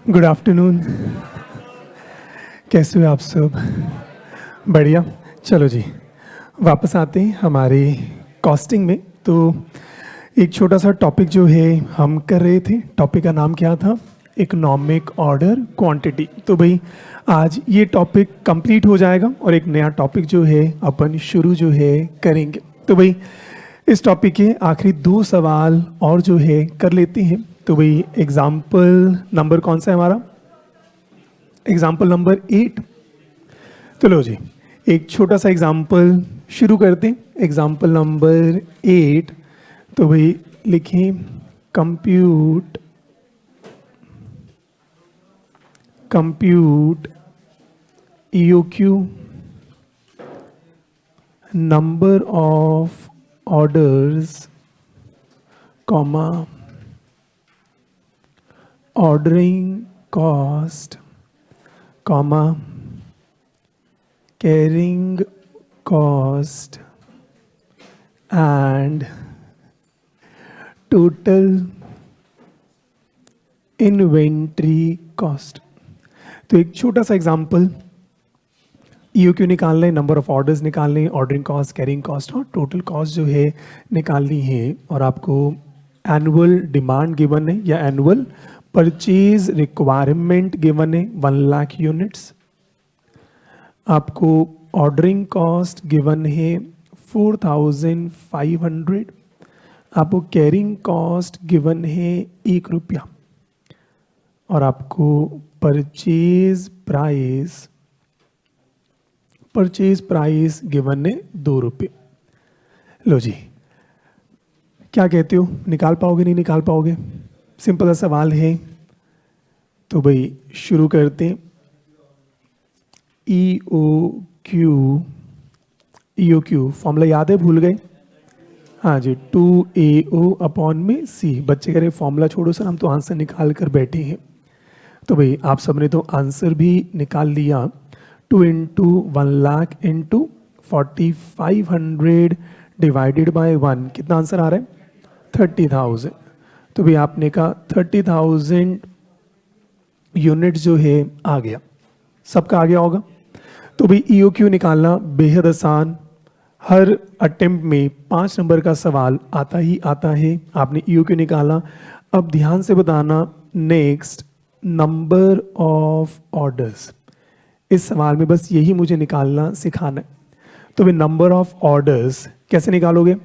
Good afternoon. कैसे हो आप सब? बढ़िया। चलो जी, वापस आते हैं हमारे कॉस्टिंग में। तो एक छोटा सा टॉपिक जो है हम कर रहे थे, टॉपिक का नाम क्या था? Economic order quantity. तो भाई आज ये टॉपिक कंप्लीट हो जाएगा और एक नया टॉपिक जो है अपन शुरू जो है करेंगे। तो भाई इस टॉपिक के आखिरी 2 सवाल और जो है कर लेते हैं। तो भाई एग्जाम्पल नंबर कौन सा है हमारा? Example number 8। तो लो जी, एक छोटा सा एग्जाम्पल शुरू करते हैं। Example number 8। तो भाई लिखें compute EOQ number of orders comma ordering cost, comma, carrying cost and total inventory cost। तो एक छोटा सा एग्जांपल, EOQ निकालना है, नंबर ऑफ ऑर्डर्स निकालने हैं, ऑर्डरिंग कॉस्ट, कैरिंग कॉस्ट और टोटल कॉस्ट जो है निकालनी है। और आपको एनुअल डिमांड गिवन है या एनुअल परचेज रिक्वायरमेंट गिवन है 1 लाख यूनिट्स। आपको ऑर्डरिंग कॉस्ट गिवन है 4500। आपको कैरिंग कॉस्ट गिवन है 1 रुपया और आपको परचेज प्राइस गिवन है 2 रुपये। लो जी, क्या कहते हो, निकाल पाओगे नहीं निकाल पाओगे? सिंपल सा सवाल है। तो भाई शुरू करते हैं। EOQ फॉर्मूला याद है, भूल गए? हाँ जी, 2AO/C। बच्चे कह रहे फॉर्मूला छोड़ो सर, हम तो आंसर निकाल कर बैठे हैं। तो भाई आप सबने तो आंसर भी निकाल लिया। 2 × 1 लाख × 4500 डिवाइडेड बाय 1, कितना आंसर आ रहा है? 30,000। तो भाई आपने कहा 30,000 यूनिट जो है आ गया, सबका आ गया होगा। तो भाई EOQ निकालना बेहद आसान, हर अटेम्प्ट में 5 नंबर का सवाल आता ही आता है। आपने EOQ निकाला, अब ध्यान से बताना नेक्स्ट नंबर ऑफ ऑर्डर्स। इस सवाल में बस यही मुझे निकालना सिखाना है। तो भाई नंबर ऑफ ऑर्डर्स कैसे निकालोगे?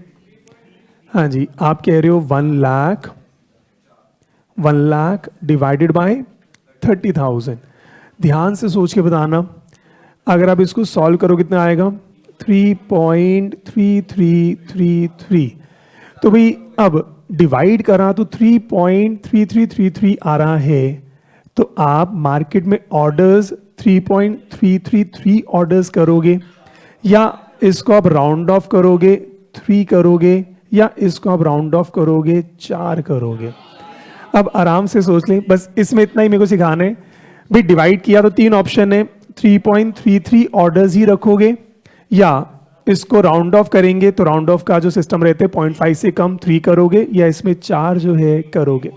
हाँ जी, आप कह रहे हो 1 लाख डिवाइडेड बाय 30,000। ध्यान से सोच के बताना, अगर आप इसको सॉल्व करो कितना आएगा? 3.3333। तो भाई अब डिवाइड करा तो 3.3333 आ रहा है। तो आप मार्केट में ऑर्डर्स 3.333 ऑर्डर्स करोगे, या इसको आप राउंड ऑफ करोगे 3 करोगे, या इसको आप राउंड ऑफ करोगे 4 करोगे। अब आराम से सोच लें, बस इसमें इतना ही मेरे को सिखाना है। भाई डिवाइड किया तो 3 ऑप्शन है, 3.33 ऑर्डर्स ही रखोगे, या इसको राउंड ऑफ करेंगे तो राउंड ऑफ का जो सिस्टम रहते हैं 0.5 से कम 3 करोगे, या इसमें 4 जो है करोगे।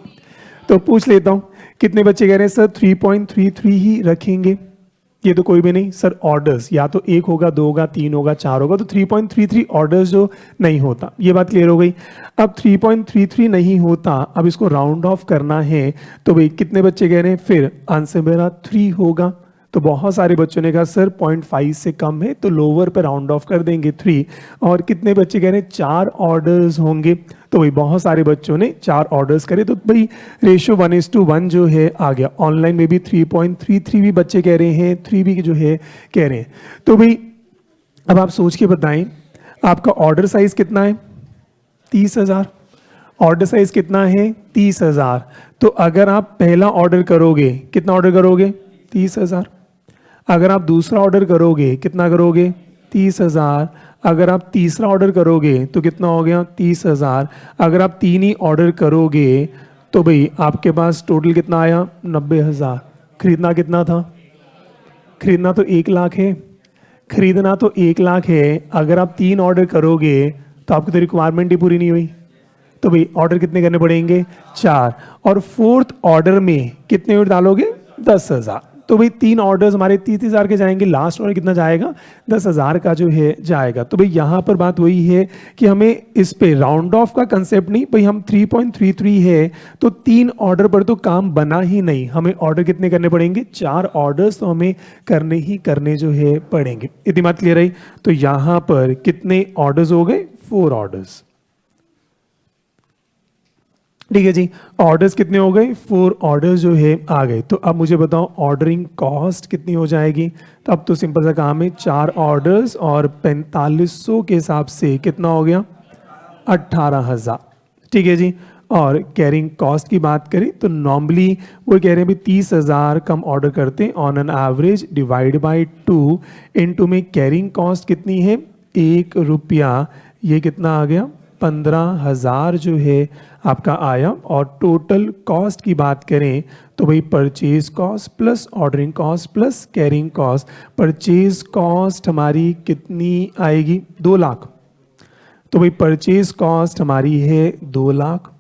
तो पूछ लेता हूं, कितने बच्चे कह रहे हैं सर 3.33 ही रखेंगे? ये तो कोई भी नहीं सर, ऑर्डर्स या तो 1 होगा, 2 होगा, 3 होगा, 4 होगा, तो 3.33 ऑर्डर्स जो नहीं होता, ये बात क्लियर हो गई। अब 3.33 नहीं होता, अब इसको राउंड ऑफ करना है। तो भाई कितने बच्चे कह रहे हैं फिर आंसर मेरा 3 होगा? तो बहुत सारे बच्चों ने कहा सर 0.5 से कम है, तो लोअर पे राउंड ऑफ कर देंगे 3। और कितने बच्चे कह रहे हैं 4 ऑर्डर्स होंगे? तो भाई बहुत सारे बच्चों ने 4 ऑर्डर्स करे, तो भाई रेशियो 1:1 जो है आ गया। ऑनलाइन में भी 3.33 भी बच्चे कह रहे हैं, 3 भी जो है कह रहे हैं। तो भाई अब आप सोच के बताएं, आपका ऑर्डर साइज कितना है? 30,000। ऑर्डर साइज कितना है? 30,000। तो अगर आप पहला ऑर्डर करोगे, कितना ऑर्डर करोगे? 30,000। अगर आप दूसरा ऑर्डर करोगे कितना करोगे? 30,000। अगर आप तीसरा ऑर्डर करोगे तो कितना हो गया? 30,000। अगर आप 3 ही ऑर्डर करोगे तो भाई आपके पास टोटल कितना आया? 90,000। खरीदना कितना था? खरीदना तो 1 लाख है, खरीदना तो 1 लाख है। अगर आप 3 ऑर्डर करोगे तो आपकी तो रिक्वायरमेंट ही पूरी नहीं हुई। तो भाई ऑर्डर कितने करने पड़ेंगे 4, और फोर्थ ऑर्डर में कितने यूनिट डालोगे 10,000। तो भाई 3 ऑर्डर्स हमारे 30,000 के जाएंगे, लास्ट ऑर्डर कितना जाएगा 10,000 का जो है जाएगा। तो भाई यहाँ पर बात वही है कि हमें इस पे राउंड ऑफ का कंसेप्ट नहीं, भाई हम 3.33 है तो 3 ऑर्डर पर तो काम बना ही नहीं, हमें ऑर्डर कितने करने पड़ेंगे 4 ऑर्डर्स तो हमें करने ही करने जो है पड़ेंगे। इतनी बात क्लियर है। तो यहाँ पर कितने ऑर्डर्स हो गए 4 ऑर्डर्स, ठीक है जी। ऑर्डर्स कितने हो गए 4 ऑर्डर्स जो है आ गए। तो अब मुझे बताओ ऑर्डरिंग कॉस्ट कितनी हो जाएगी। तो अब तो सिंपल सा काम है, 4 ऑर्डर्स और 4500 के हिसाब से कितना हो गया 18,000, ठीक है जी। और कैरिंग कॉस्ट की बात करें तो नॉर्मली वो कह रहे हैं भी 30,000 कम ऑर्डर करते हैं on an average, divide by 2 into में कैरिंग कॉस्ट कितनी है 1 रुपया, ये कितना आ गया 15,000 जो है आपका आया। और टोटल कॉस्ट की बात करें तो भाई purchase cost plus ordering cost plus carrying cost, purchase cost हमारी कितनी आएगी 2 लाख। तो भाई परचेज कॉस्ट हमारी है 2 लाख,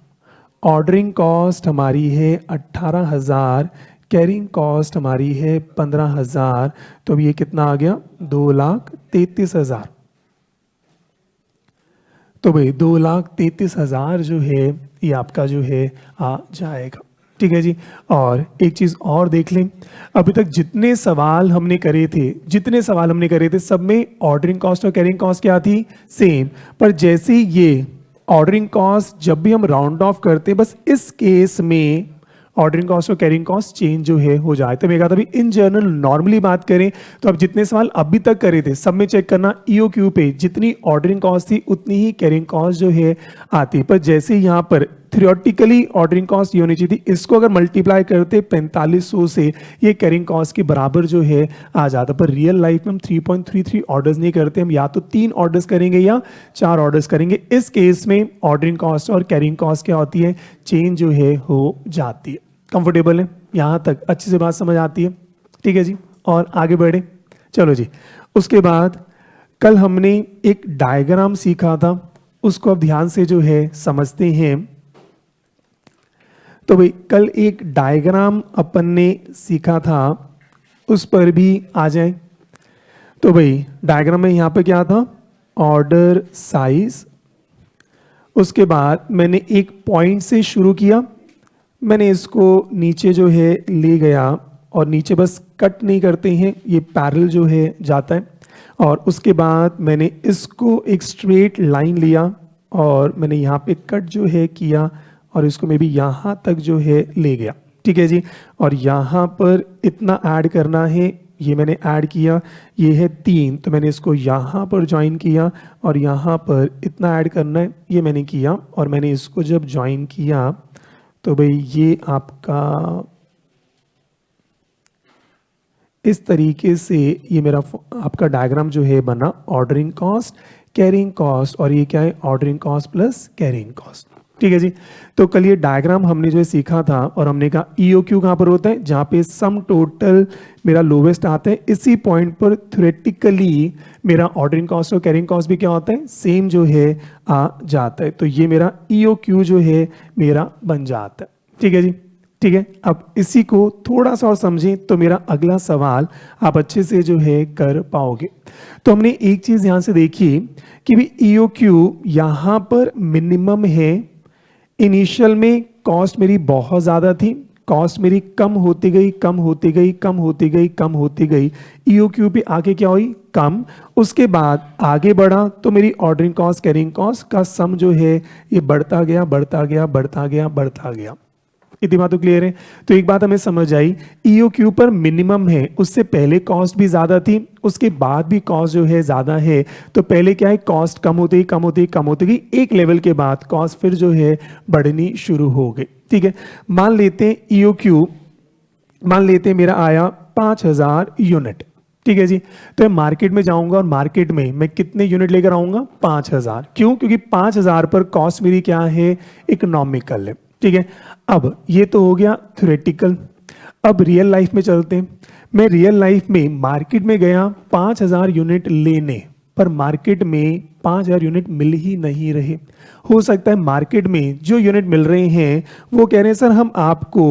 ऑर्डरिंग कॉस्ट हमारी है 18,000, कैरिंग कॉस्ट हमारी है 15,000। तो अब ये कितना आ गया 2,33,000। तो भाई 2,33,000 जो है ये आपका जो है आ जाएगा, ठीक है जी। और एक चीज़ और देख लें, अभी तक जितने सवाल हमने करे थे सब में ऑर्डरिंग कॉस्ट और कैरिंग कॉस्ट क्या थी सेम, पर जैसे ये ऑर्डरिंग कॉस्ट जब भी हम राउंड ऑफ करते हैं बस इस केस में ऑर्डरिंग कॉस्ट और कैरिंग कॉस्ट चेंज जो है हो जाए। तो मैं कहा था इन जनरल नॉर्मली बात करें तो अब जितने सवाल अभी तक करे थे सब में चेक करना EOQ पे जितनी ऑर्डरिंग कॉस्ट थी उतनी ही कैरिंग कॉस्ट जो है आती, पर जैसे यहाँ पर थ्योरेटिकली ऑर्डरिंग कॉस्ट ये होनी चाहिए थी, इसको अगर मल्टीप्लाई करते 4500 से ये कैरिंग कॉस्ट के बराबर जो है आ जाता। पर रियल लाइफ में हम 3.33 ऑर्डर्स नहीं करते, हम या तो 3 ऑर्डर्स करेंगे या 4 ऑर्डर्स करेंगे। इस केस में ऑर्डरिंग कॉस्ट और कैरिंग कॉस्ट क्या होती है चेंज जो है हो जाती है। कंफर्टेबल है यहाँ तक, अच्छे से बात समझ आती है, ठीक है जी। और आगे बढ़े, चलो जी। उसके बाद कल हमने एक डायग्राम सीखा था, उसको अब ध्यान से जो है समझते हैं। तो भाई कल एक डायग्राम अपन ने सीखा था, उस पर भी आ जाए। तो भाई डायग्राम में यहाँ पे क्या था ऑर्डर साइज, उसके बाद मैंने एक पॉइंट से शुरू किया, मैंने इसको नीचे जो है ले गया और नीचे बस कट नहीं करते हैं, ये पैरेलल जो है जाता है। और उसके बाद मैंने इसको एक स्ट्रेट लाइन लिया और मैंने यहाँ पे कट जो है किया और इसको मैं भी यहाँ तक जो है ले गया, ठीक है जी। और यहाँ पर इतना ऐड करना है, ये मैंने ऐड किया, ये है 3 तो मैंने इसको यहाँ पर ज्वाइन किया और यहाँ पर इतना ऐड करना है, ये मैंने किया। और मैंने इसको जब ज्वाइन किया तो भाई ये आपका इस तरीके से ये मेरा आपका डायग्राम जो है बना, ऑर्डरिंग कॉस्ट कैरिंग कॉस्ट, और ये क्या है ordering cost plus carrying cost, ठीक है जी। तो कल ये डायग्राम हमने जो है सीखा था और हमने कहा EOQ कहाँ पर होता है जहाँ पे सम टोटल मेरा लोवेस्ट आता है, इसी पॉइंट पर थ्योरेटिकली मेरा ऑर्डरिंग कॉस्ट और कैरिंग कॉस्ट भी क्या होता है सेम जो है आ जाता है। तो ये मेरा EOQ जो है मेरा बन जाता है, ठीक है जी, ठीक है। अब इसी को थोड़ा सा और समझें तो मेरा अगला सवाल आप अच्छे से जो है कर पाओगे। तो हमने एक चीज ध्यान से देखी कि भी EOQ यहाँ पर मिनिमम है, इनिशियल में कॉस्ट मेरी बहुत ज़्यादा थी, कॉस्ट मेरी कम होती गई कम होती गई कम होती गई कम होती गई, EOQ पे आके क्या हुई कम, उसके बाद आगे बढ़ा तो मेरी ऑर्डरिंग कॉस्ट कैरिंग कॉस्ट का सम जो है ये बढ़ता गया बढ़ता गया बढ़ता गया बढ़ता गया। इतनी बात तो क्लियर है। तो एक बात हमें समझ आई, EOQ पर मिनिमम है, उससे पहले कॉस्ट भी ज्यादा थी, उसके बाद भी कॉस्ट जो है ज्यादा है। तो पहले क्या है कॉस्ट कम होती गई कम होती गई कम होती गई, एक लेवल के बाद कॉस्ट फिर जो है बढ़नी शुरू हो गई, ठीक है। मान लेते हैं EOQ, मान लेते हैं मेरा आया 5,000 यूनिट, ठीक है जी। तो मैं मार्केट में जाऊंगा और मार्केट में मैं कितने यूनिट लेकर आऊंगा 5,000, क्यों, क्योंकि 5,000 पर कॉस्ट मेरी क्या है इकोनॉमिकल है, ठीक है। अब ये तो हो गया थ्योरेटिकल, अब रियल लाइफ में चलते हैं। मैं रियल लाइफ में मार्केट में गया 5,000 यूनिट लेने, पर मार्केट में 5,000 यूनिट मिल ही नहीं रहे। हो सकता है मार्केट में जो यूनिट मिल रहे हैं वो कह रहे हैं सर हम आपको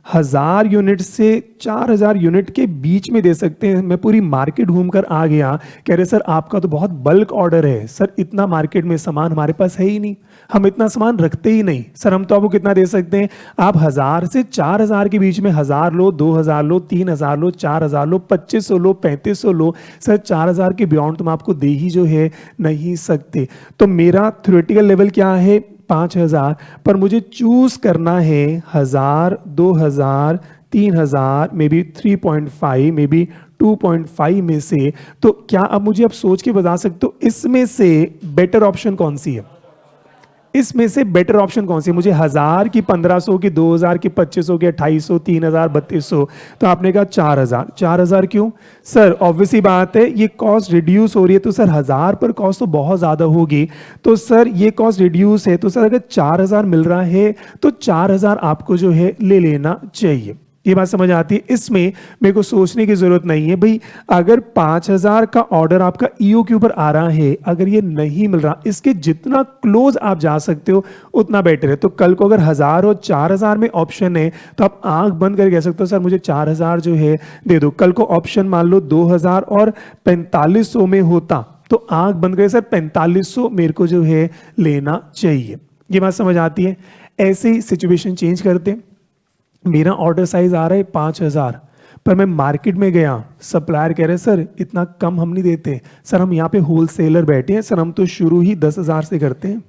1,000 यूनिट से 4,000 यूनिट के बीच में दे सकते हैं। मैं पूरी मार्केट घूमकर आ गया, कह रहे सर आपका तो बहुत बल्क ऑर्डर है, सर इतना मार्केट में सामान हमारे पास है ही नहीं, हम इतना सामान रखते ही नहीं, सर हम तो आपको कितना दे सकते हैं, आप 1,000 से 4,000 के बीच में 1,000 लो, 2,000 लो, 3,000 लो, 4,000 लो, 2,500 लो, 3,500 लो, सर 4,000 के बियॉन्ड तुम आपको दे ही जो है नहीं सकते। तो मेरा थ्योरेटिकल लेवल क्या है 5,000, पर मुझे चूज करना है 1,000, 2,000, 3,000, मे बी 3.5, मे बी 2.5 में से। तो क्या अब मुझे अब सोच के बता सकते हो इसमें से बेटर ऑप्शन कौन सी है? इसमें से बेटर ऑप्शन कौन सी है? मुझे 1,000 की 1,500 की 2,000 की 2,500 की 2,800 3,000 3,200, तो आपने कहा 4,000। 4,000 क्यों सर? ऑब्वियसली बात है ये कॉस्ट रिड्यूस हो रही है, तो सर 1,000 पर कॉस्ट तो बहुत ज्यादा होगी, तो सर ये कॉस्ट रिड्यूस है, तो सर अगर 4,000 मिल रहा है तो 4,000 आपको जो है ले लेना चाहिए। ये बात समझ आती है? इसमें मेरे को सोचने की जरूरत नहीं है भाई, अगर 5,000 का ऑर्डर आपका EOQ पर आ रहा है, अगर ये नहीं मिल रहा, इसके जितना क्लोज आप जा सकते हो उतना बेटर है। तो कल को अगर 1,000 और 4,000 में ऑप्शन है तो आप आंख बंद करके कह सकते हो सर मुझे 4,000 जो है दे दो। कल को ऑप्शन मान लो 2,000 और 4,500 में होता तो आंख बंद करके सर 4,500 मेरे को जो है लेना चाहिए। ये बात समझ आती है? ऐसे ही सिचुएशन चेंज करते हैं। मेरा ऑर्डर साइज आ रहा है 5,000, पर मैं मार्केट में गया, सप्लायर कह रहे सर इतना कम हम नहीं देते, सर हम यहाँ पे होलसेलर बैठे हैं, सर हम तो शुरू ही 10,000 से करते हैं,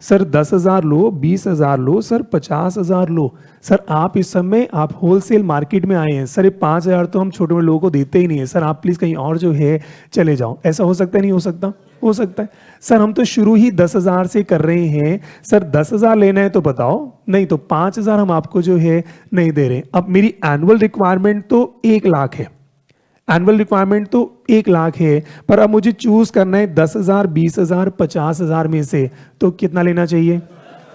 सर 10,000 लो, 20,000 लो, सर 50,000 लो, सर आप इस समय आप होलसेल मार्केट में आए हैं, सर ये 5,000 तो हम छोटे मोटे लोगों को देते ही नहीं है, सर आप प्लीज कहीं और जो है चले जाओ। ऐसा हो सकता है? नहीं हो सकता? हो सकता है। सर हम तो शुरू ही 10,000 से कर रहे हैं, सर 10,000 लेना है तो बताओ, नहीं तो 5,000 हम आपको जो है नहीं दे रहे। अब मेरी एनुअल रिक्वायरमेंट तो 1,00,000 है, एनुअल रिक्वायरमेंट तो 1,00,000 है, पर अब मुझे चूज करना है 10,000, 20,000, 50,000 में से, तो कितना लेना चाहिए?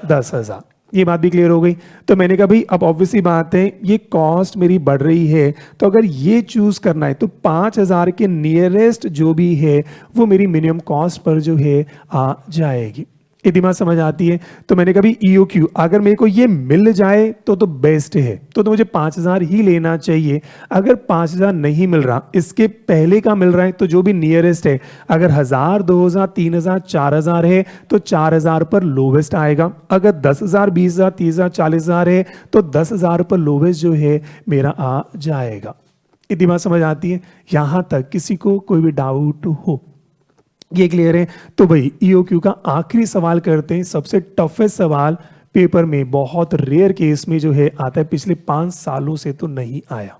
10,000। ये बात भी क्लियर हो गई। तो मैंने कहा भाई अब ऑब्वियसली बात है ये कॉस्ट मेरी बढ़ रही है, तो अगर ये चूज करना है तो 5,000 के नियरेस्ट जो भी है वो मेरी मिनिमम कॉस्ट पर जो है आ जाएगी। इतनी बात समझ आती है? तो मैंने कहा EOQ अगर मेरे को ये मिल जाए तो बेस्ट है, तो मुझे 5,000 ही लेना चाहिए। अगर 5,000 नहीं मिल रहा, इसके पहले का मिल रहा है, तो जो भी नियरेस्ट है, अगर 1,000, 2,000, 3,000, 4,000 है तो 4,000 पर लोवेस्ट आएगा। अगर 10,000, 20,000, 30,000, 40,000 है तो 10,000 पर लोवेस्ट जो है मेरा आ जाएगा। इतनी बात समझ आती है? यहां तक किसी को कोई भी डाउट हो? ये क्लियर है? तो भाई EOQ का आखिरी सवाल करते हैं, सबसे टफेस्ट सवाल पेपर में, बहुत रेयर केस में जो है आता है, पिछले 5 सालों से तो नहीं आया।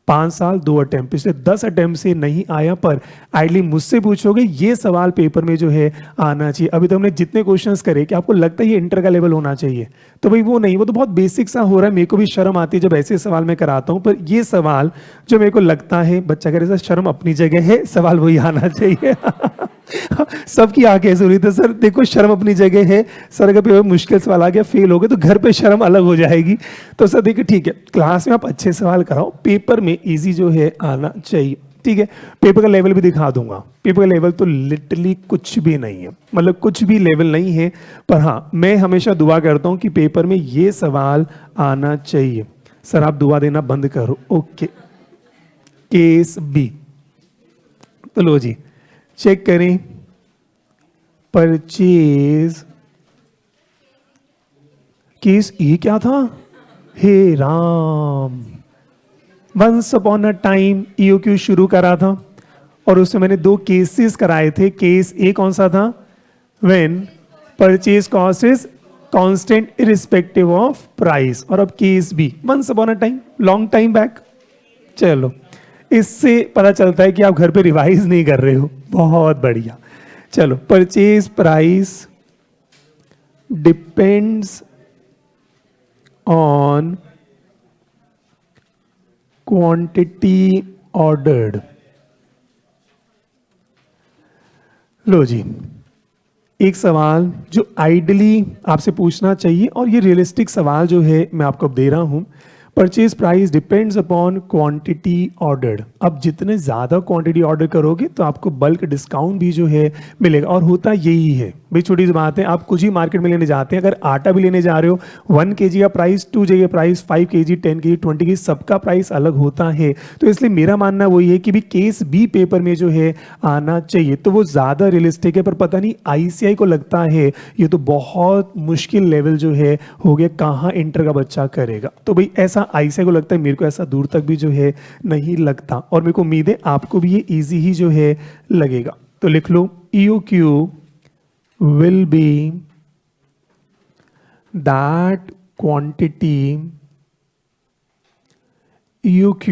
5 साल 2 अटेम्प्ट, पिछले 10 अटेम्प्ट से नहीं आया, पर आइडली मुझसे पूछोगे ये सवाल पेपर में जो है आना चाहिए। अभी तो हमने जितने क्वेश्चंस करे कि आपको लगता है ये इंटर का लेवल होना चाहिए, तो भाई वो नहीं, वो तो बहुत बेसिक सा हो रहा है। मेरे को भी शर्म आती है जब ऐसे सवाल मैं कराता हूँ, पर ये सवाल जो मेरे को लगता है बच्चा करे सर शर्म अपनी जगह है, सवाल वही आना चाहिए। सबकी आंखें ऐसे हो रही थी सर देखो शर्म अपनी जगह है, सर अगर पेपर मुश्किल सवाल आ गया फेल हो गए तो घर पे शर्म अलग हो जाएगी। तो सर देखिए ठीक है, क्लास में आप अच्छे सवाल कराओ, पेपर में इजी जो है आना चाहिए। ठीक है, पेपर का लेवल भी दिखा दूंगा। पेपर का लेवल तो लिटरली कुछ भी नहीं है, मतलब कुछ भी लेवल नहीं है, पर हाँ मैं हमेशा दुआ करता हूँ कि पेपर में ये सवाल आना चाहिए। सर आप दुआ देना बंद करो। ओके, केस बी, तो लो जी चेक करें, परचेज केस ई क्या था? हे Ram, once upon a time EOQ शुरू करा था और उसमें मैंने 2 केसेस कराए थे। केस ए कौन सा था? When purchase cost is constant irrespective of price. और अब case B once upon a time, long time back. चलो इससे पता चलता है कि आप घर पे रिवाइज नहीं कर रहे हो, बहुत बढ़िया। चलो, purchase price depends on quantity ordered. लो जी, एक सवाल जो आइडली आपसे पूछना चाहिए और ये रियलिस्टिक सवाल जो है मैं आपको दे रहा हूं। Purchase price depends upon quantity ordered. अब जितने ज़्यादा क्वांटिटी ऑर्डर करोगे तो आपको बल्क डिस्काउंट भी जो है मिलेगा। और होता यही है भाई, छोटी सी बात है, आप कुछ ही मार्केट में लेने जाते हैं, अगर आटा भी लेने जा रहे हो 1 kg का प्राइस, 2 kg का प्राइस, 5 kg, 10 kg, 20 kg, सबका प्राइस अलग होता है। तो इसलिए मेरा मानना वही है कि भी केस बी पेपर में जो है आना चाहिए, तो वो ज़्यादा रियलिस्टिक है। पर पता नहीं आईसीआई को लगता है ये तो बहुत मुश्किल लेवल जो है हो गया, कहाँ इंटर का बच्चा करेगा। तो भाई ऐसा आईसीआई को लगता है, मेरे को ऐसा दूर तक भी जो है नहीं लगता, और मेरे को उम्मीद है आपको भी ये इजी ही जो है लगेगा। तो लिख लो EOQ will be that quantity, EOQ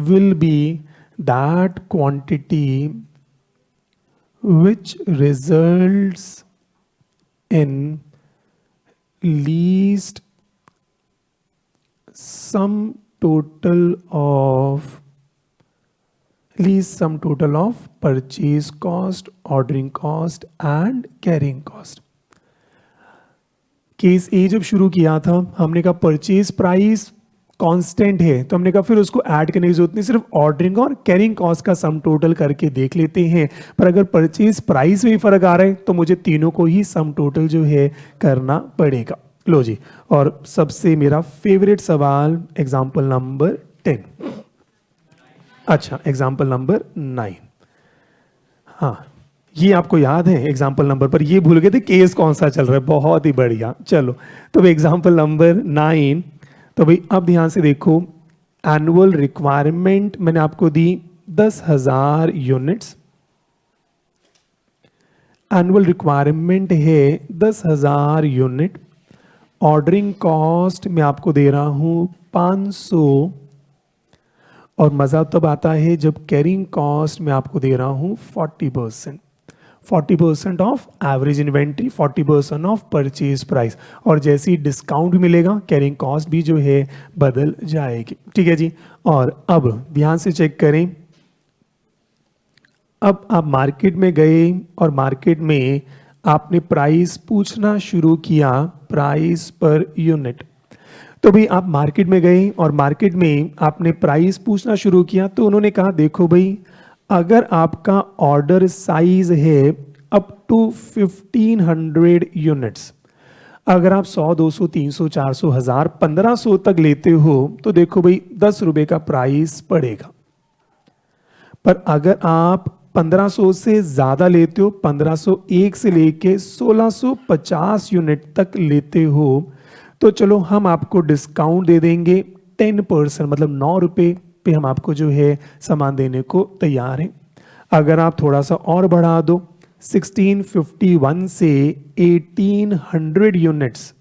will be that quantity which results in least sum total of purchase cost, ordering cost and carrying cost। Case a जब शुरू किया था हमने कहा परचेज प्राइस कांस्टेंट है, तो हमने कहा फिर उसको ऐड करने की जरूरत नहीं, सिर्फ ऑर्डरिंग और कैरिंग कॉस्ट का सम टोटल करके देख लेते हैं। पर अगर परचेज प्राइस में ही फर्क आ रहा है तो मुझे तीनों को ही सम टोटल जो है करना पड़ेगा। लो जी, और सबसे मेरा फेवरेट सवाल एग्जाम्पल नंबर 10, अच्छा एग्जाम्पल नंबर 9। हाँ, ये आपको याद है एग्जाम्पल नंबर पर, ये भूल गए थे केस कौन सा चल रहा है, बहुत ही बढ़िया। चलो तो एग्जाम्पल नंबर 9, तो भाई अब ध्यान से देखो, एनुअल रिक्वायरमेंट मैंने आपको दी 10,000 यूनिट्स, एनुअल रिक्वायरमेंट है 10,000 यूनिट, ऑर्डरिंग कॉस्ट मैं आपको दे रहा हूँ 500, और मज़ा तब आता है जब कैरिंग कॉस्ट मैं आपको दे रहा हूँ 40%, 40% of average inventory, 40% of purchase price, और जैसे ही डिस्काउंट भी मिलेगा कैरिंग कॉस्ट भी जो है बदल जाएगी। ठीक है जी। और अब ध्यान से चेक करें, अब आप मार्केट में गए और मार्केट में आपने प्राइस पूछना शुरू किया, प्राइस पर यूनिट। तो भाई आप मार्केट में गए और मार्केट में आपने प्राइस पूछना शुरू किया, तो उन्होंने कहा देखो भाई, अगर आपका ऑर्डर साइज है अप टू 1500 यूनिट्स, अगर आप 100, 200, 300, 400, 1000, 1500 तक लेते हो तो देखो भाई 10 रुपए का प्राइस पड़ेगा। पर अगर आप 1500 से ज्यादा लेते हो, 1501 से लेके 1650 यूनिट तक लेते हो, तो चलो हम आपको डिस्काउंट दे देंगे 10%, मतलब 9 रुपए पे हम आपको जो है सामान देने को तैयार हैं। अगर आप थोड़ा सा और बढ़ा दो, 1651 से 1800 यूनिट्स,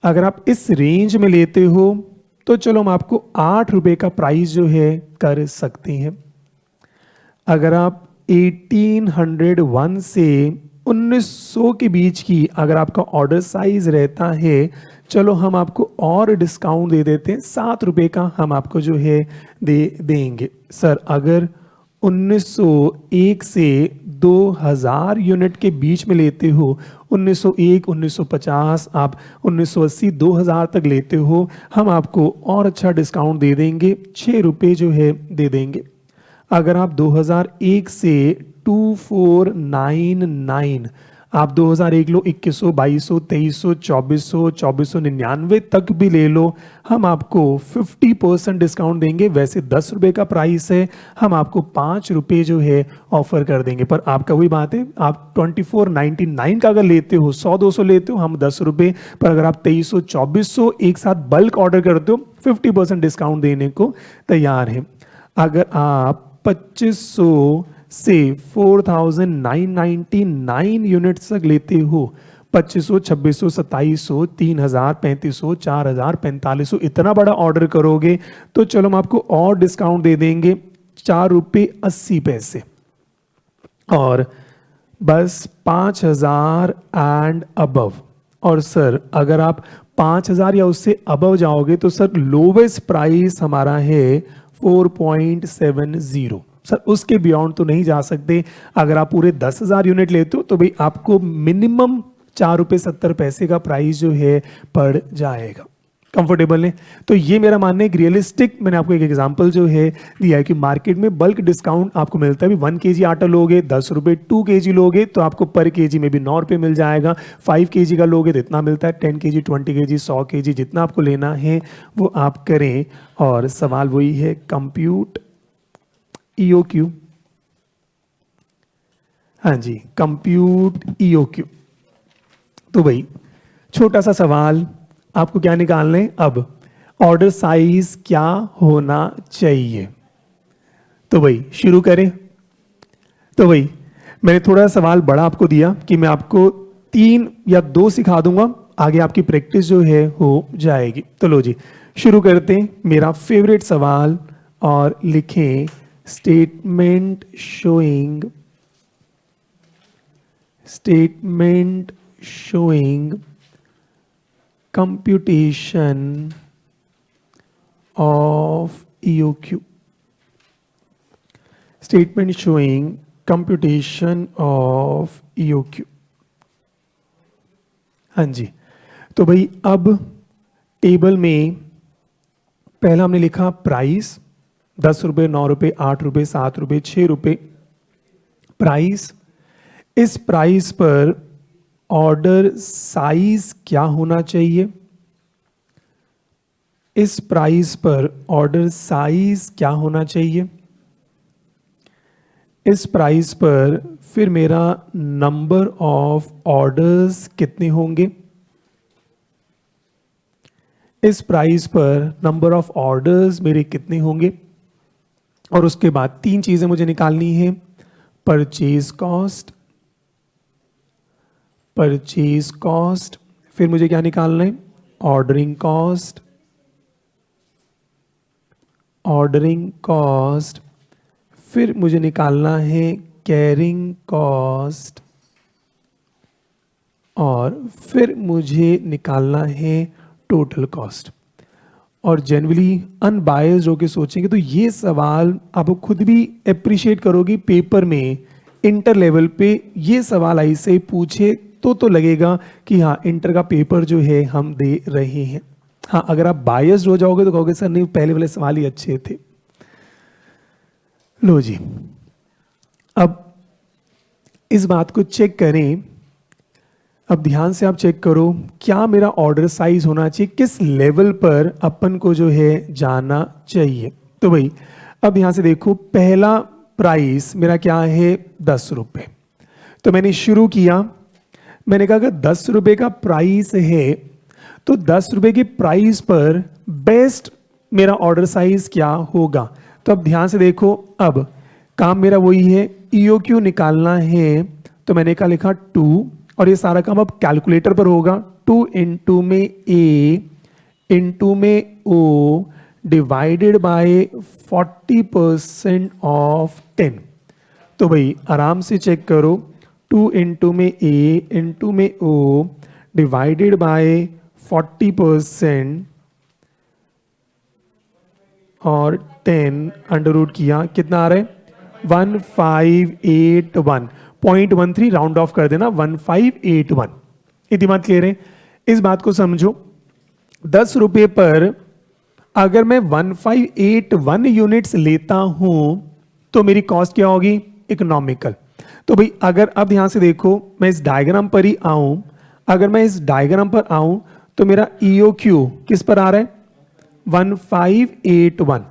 अगर आप इस रेंज में लेते हो तो चलो हम आपको 8 रुपए का प्राइस जो है कर सकते हैं। अगर आप 1801 से 1900 के बीच की अगर आपका ऑर्डर साइज रहता है, चलो हम आपको और डिस्काउंट दे देते हैं, 7 रुपए का हम आपको जो है दे देंगे। सर अगर 1901 से 2000 यूनिट के बीच में लेते हो, 1901, 1950, आप 1980, 2000 तक लेते हो, हम आपको और अच्छा डिस्काउंट दे देंगे, 6 रुपए जो है दे देंगे। अगर आप 2001 से 2499, आप 2001 लो, 2100, 2200, 2300, 2400, 2499 तक भी ले लो, हम आपको 50% डिस्काउंट देंगे। वैसे 10 रुपए का प्राइस है, हम आपको 5 रुपए जो है ऑफर कर देंगे। पर आपका वही बात है, आप 2499 का अगर लेते हो, 100-200 लेते हो, हम 10 रुपए, पर अगर आप 2300, 2400 एक साथ बल्क ऑर्डर करते हो, 50% डिस्काउंट देने को तैयार है। अगर आप 2500 से 4999 यूनिट्स तक लेते हो, 2500, 2600, 2700, 3000, 3500, 4000, 4500, इतना बड़ा ऑर्डर करोगे तो चलो हम आपको और डिस्काउंट दे देंगे, 4 रुपये 80 पैसे, और बस 5000 एंड अबव। और सर अगर आप 5000 या उससे अबव जाओगे तो सर लोवेस्ट प्राइस हमारा है 4.70। सर उसके बियॉन्ड तो नहीं जा सकते। अगर आप पूरे 10,000 यूनिट लेते हो तो भाई आपको मिनिमम 4 रुपये 70 पैसे का प्राइस जो है पड़ जाएगा। कंफर्टेबल है। तो ये मेरा मानना है एक रियलिस्टिक, मैंने आपको एक एग्जांपल जो है दिया है कि मार्केट में बल्क डिस्काउंट आपको मिलता है। 1 kg आटा लोगे 10 रुपये, 2 kg लोगे तो आपको पर केजी में भी 9 रुपये मिल जाएगा, 5 kg का लोगे तो इतना मिलता है, 10 kg 20 kg 100 kg जितना आपको लेना है वो आप करें। और सवाल वही है, कंप्यूट EOQ। हाँ जी, कंप्यूट EOQ। तो भाई छोटा सा सवाल, आपको क्या निकालना है अब, ऑर्डर साइज क्या होना चाहिए। तो भाई शुरू करें। तो भाई मैंने थोड़ा सवाल बड़ा आपको दिया कि मैं आपको 3 या 2 सिखा दूंगा, आगे आपकी प्रैक्टिस जो है हो जाएगी। तो लो जी शुरू करते हैं, मेरा फेवरेट सवाल, और लिखें statement showing computation of EOQ। Statement showing computation of EOQ। हाँ जी, तो भाई अब टेबल में पहला हमने लिखा प्राइस, 10 रुपये, 9 रुपये, 8 रुपये, 7 रुपये, 6 रुपये प्राइस। इस प्राइस पर ऑर्डर साइज क्या होना चाहिए, इस प्राइस पर ऑर्डर साइज क्या होना चाहिए, इस प्राइस पर फिर मेरा नंबर ऑफ ऑर्डर्स कितने होंगे, इस प्राइस पर नंबर ऑफ ऑर्डर्स मेरे कितने होंगे। और उसके बाद 3 चीजें मुझे निकालनी है, परचेज कॉस्ट, फिर मुझे क्या निकालना है, ऑर्डरिंग कॉस्ट, फिर मुझे निकालना है कैरिंग कॉस्ट, और फिर मुझे निकालना है टोटल कॉस्ट। और जनरली अनबायस्ड होकर सोचेंगे तो ये सवाल आप खुद भी अप्रिशिएट करोगे, पेपर में इंटर लेवल पे ये सवाल ऐसे पूछे तो लगेगा कि हाँ इंटर का पेपर जो है हम दे रहे हैं। हाँ अगर आप बायस्ड हो जाओगे तो कहोगे सर नहीं पहले वाले सवाल ही अच्छे थे। लो जी अब इस बात को चेक करें, अब ध्यान से आप चेक करो क्या मेरा ऑर्डर साइज होना चाहिए, किस लेवल पर अपन को जो है जाना चाहिए। तो भाई अब यहां से देखो, पहला प्राइस मेरा क्या है 10 रुपये। तो मैंने शुरू किया, मैंने कहा अगर 10 रुपये का प्राइस है तो 10 रुपये के प्राइस पर बेस्ट मेरा ऑर्डर साइज क्या होगा। तो अब ध्यान से देखो, अब काम मेरा वही है, EOQ निकालना है। तो मैंने क्या लिखा 2, और ये सारा काम अब कैलकुलेटर पर होगा, 2 इंटू में A इंटू में O डिवाइडेड बाय 40% ऑफ 10। तो भाई आराम से चेक करो, 2 इंटू में A इंटू में O डिवाइडेड बाय 40% और 10 अंडर रूट किया, कितना आ रहा है 1581, 0.13 राउंड ऑफ कर देना, 1581। इतनी बात क्लियर है। इस बात को समझो, 10 रुपये पर अगर मैं 1581 यूनिट्स लेता हूं तो मेरी कॉस्ट क्या होगी, इकोनॉमिकल। तो भाई अगर अब ध्यान से देखो, मैं इस डायग्राम पर ही आऊं, अगर मैं इस डायग्राम पर आऊं तो मेरा EOQ किस पर आ रहा है 1581,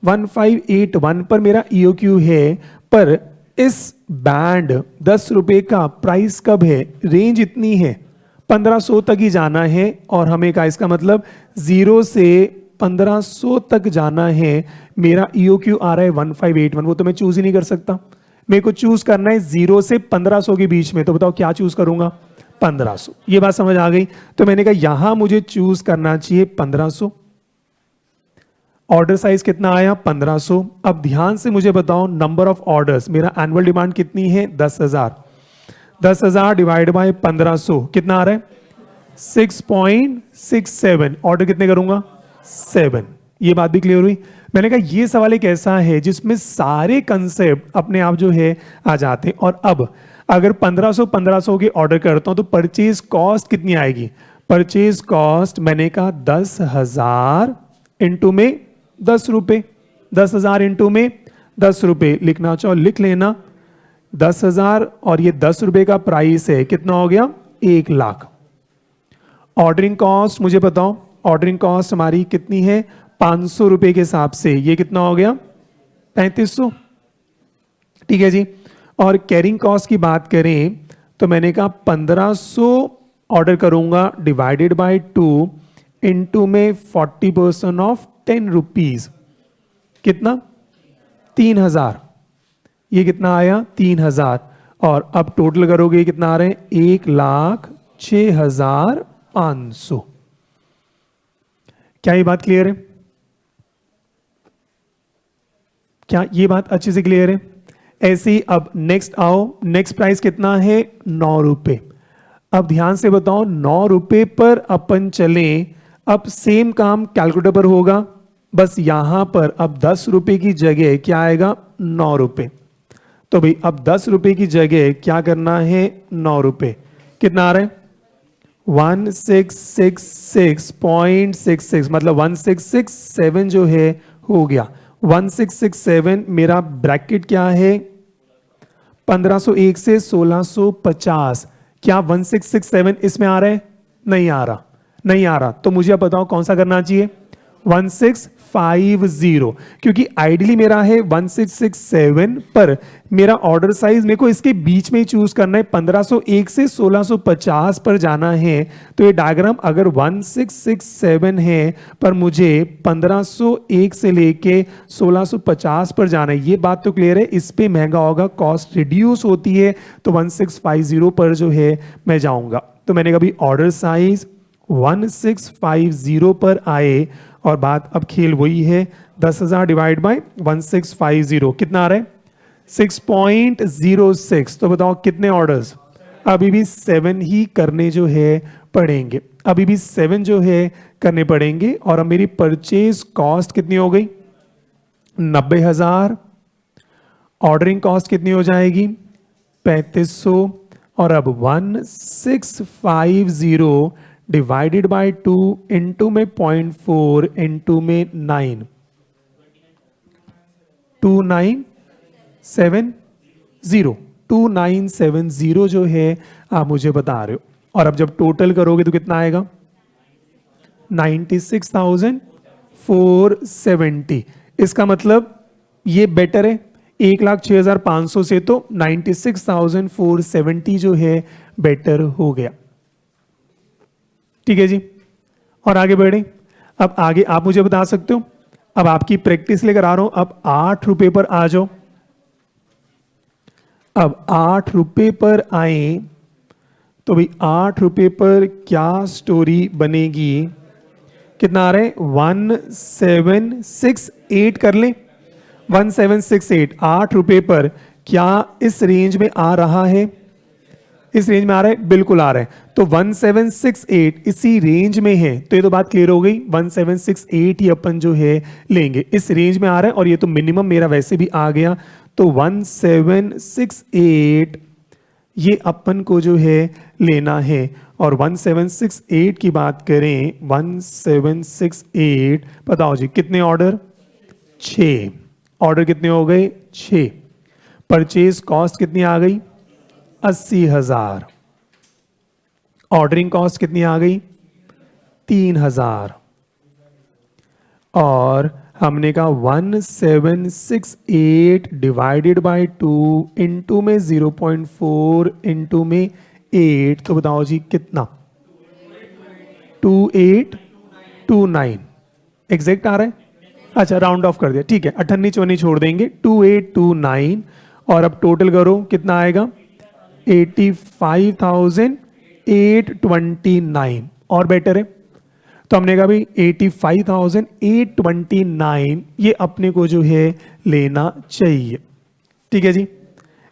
1581 पर मेरा EOQ है। पर इस बैंड 10 रुपए का प्राइस कब है, रेंज इतनी है 1500 तक ही जाना है, और हमें का इसका मतलब 0 से 1500 तक जाना है। मेरा EOQ आ रहा है 1581, वो तो मैं चूज ही नहीं कर सकता, मेरे को चूज करना है 0 से 1500 के बीच में। तो बताओ क्या चूज करूंगा, 1500। ये बात समझ आ गई। तो मैंने कहा यहां मुझे चूज करना चाहिए 1500। ऑर्डर साइज कितना आया 1500। अब ध्यान से मुझे बताओ नंबर ऑफ ऑर्डर्स, मेरा एनुअल डिमांड कितनी है 10,000, 10,000 डिवाइड बाय 1500 कितना आ रहा है 6.67। ऑर्डर कितने करूंगा 7। ये बात भी क्लियर हुई। मैंने कहा ये सवाल एक ऐसा है जिसमें सारे कंसेप्ट अपने आप जो है आ जाते हैं। और अब अगर 1500 के ऑर्डर करता हूं तो परचेज कॉस्ट कितनी आएगी, परचेज कॉस्ट मैंने कहा 10,000 इंटू में 10 रुपए, 10,000 इंटू में 10 रुपए लिखना चाहो लिख लेना। 10,000 और ये 10 रुपए का प्राइस है, कितना हो गया 1 लाख। ऑर्डरिंग कॉस्ट मुझे बताओ, ऑर्डरिंग कॉस्ट हमारी कितनी है 500 रुपए के हिसाब से, ये कितना हो गया 3500, ठीक है जी। और कैरिंग कॉस्ट की बात करें तो मैंने कहा 1500 ऑर्डर करूंगा डिवाइडेड बाय 2 इंटू में 40% ऑफ 10 रुपीज, कितना 3000, ये कितना आया 3000। और अब टोटल करोगे कितना आ रहे हैं 1,06,500। क्या ये बात क्लियर है? क्या ये बात अच्छे से क्लियर है? ऐसे ही अब नेक्स्ट आओ, नेक्स्ट प्राइस कितना है 9 रुपए। अब ध्यान से बताओ 9 रुपए पर अपन चले, अब सेम काम कैलकुलेटर पर होगा, बस यहां पर अब 10 रुपए की जगह क्या आएगा 9 रुपए। तो भाई अब 10 रुपए की जगह क्या करना है 9 रुपए, कितना आ रहा है 1666.66, मतलब 1667 जो है हो गया। 1667 मेरा ब्रैकेट क्या है 1501 से 1650, क्या 1667 इसमें आ रहा है? नहीं आ रहा, नहीं आ रहा। तो मुझे अब बताओ कौन सा करना चाहिए 1650, क्योंकि आइडियली मेरा है 1667 पर मेरा ऑर्डर साइज मेरे को इसके बीच में ही चूज करना है, 1501 से 1650 पर जाना है। तो ये डायग्राम अगर 1667 है पर मुझे 1501 से लेके 1650 पर जाना है, ये बात तो क्लियर है। इस पे महंगा होगा, कॉस्ट रिड्यूस होती है, तो 1650 पर जो है मैं जाऊंगा। तो मैंने कभी ऑर्डर साइज 1650 पर आए और बात अब खेल वही है 10,000 डिवाइड बाय 1650 कितना आ रहा है 6.06। तो बताओ कितने ऑर्डर्स, अभी भी 7 ही करने जो है पड़ेंगे, अभी भी 7 जो है करने पड़ेंगे। और अब मेरी परचेज कॉस्ट कितनी हो गई 90,000, ऑर्डरिंग कॉस्ट कितनी हो जाएगी 3500, और अब 1650 डिवाइडेड बाय 2 इंटू में 0.4 इंटू में 9, 2970 जो है आप मुझे बता रहे हो। और अब जब टोटल करोगे तो कितना आएगा 96,470। इसका मतलब ये बेटर है 1,06,500 से, तो 96,470 जो है बेटर हो गया, ठीक है जी। और आगे बढ़े, अब आगे आप मुझे बता सकते हो, अब आपकी प्रैक्टिस लेकर आ रहा हूं। अब 8 रुपए पर आ जाओ, अब 8 रुपए पर आए तो भाई 8 रुपए पर क्या स्टोरी बनेगी, कितना आ रहा है 1768 कर लें, 1768 8 रुपए पर क्या इस रेंज में आ रहा है, इस रेंज में आ रहा है, बिल्कुल आ रहा है। तो 1768 इसी रेंज में है, तो ये तो बात क्लियर हो गई, 1768 ही अपन जो है लेंगे, इस रेंज में आ रहा है। और ये तो मिनिमम मेरा वैसे भी आ गया, तो 1768 ये अपन को जो है लेना है। और 1768 की बात करें, 1768 बताओ जी कितने ऑर्डर 6, ऑर्डर कितने हो गए 6, परचेज कॉस्ट कितनी आ गई 80,000, ऑर्डरिंग कॉस्ट कितनी आ गई 3,000, और हमने कहा 1768 डिवाइडेड बाय 2 इंटू में 0.4 इंटू में 8, तो बताओ जी कितना 2829 एग्जैक्ट आ रहा है। अच्छा राउंड ऑफ कर दिया, ठीक है 98 चौनी छोड़ देंगे, 2829। और अब टोटल करो कितना आएगा 85,829, और बेटर है। तो हमने कहा भाई 85,829 ये अपने को जो है लेना चाहिए, ठीक है जी।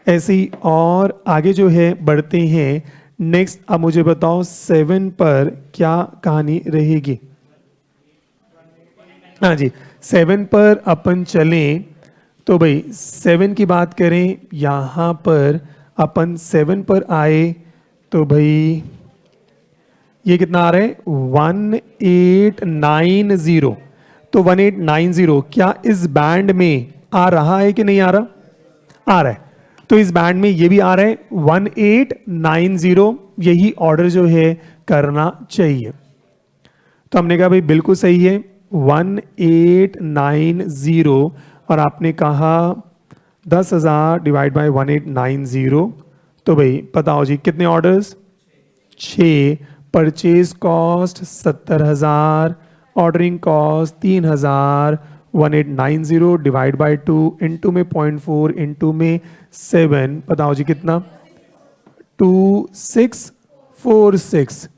ऐसे ही और आगे जो है बढ़ते हैं। नेक्स्ट अब मुझे बताओ 7 पर क्या कहानी रहेगी। हाँ जी 7 पर अपन चलें तो भाई 7 की बात करें, यहाँ पर अपन 7 पर आए तो भाई ये कितना आ रहा है 1890। तो 1890 क्या इस बैंड में आ रहा है कि नहीं आ रहा? आ रहा है। तो इस बैंड में ये भी आ रहा है 1890, यही ऑर्डर जो है करना चाहिए। तो हमने कहा भाई बिल्कुल सही है 1890, और आपने कहा 10,000 डिवाइड बाय 1890। तो भाई बताओ जी कितने orders? 6। Purchase cost 70,000, ordering cost 3,000, 1890 divide by 2 into में 0.4 इंटू में 7, बताओ जी कितना? 2646।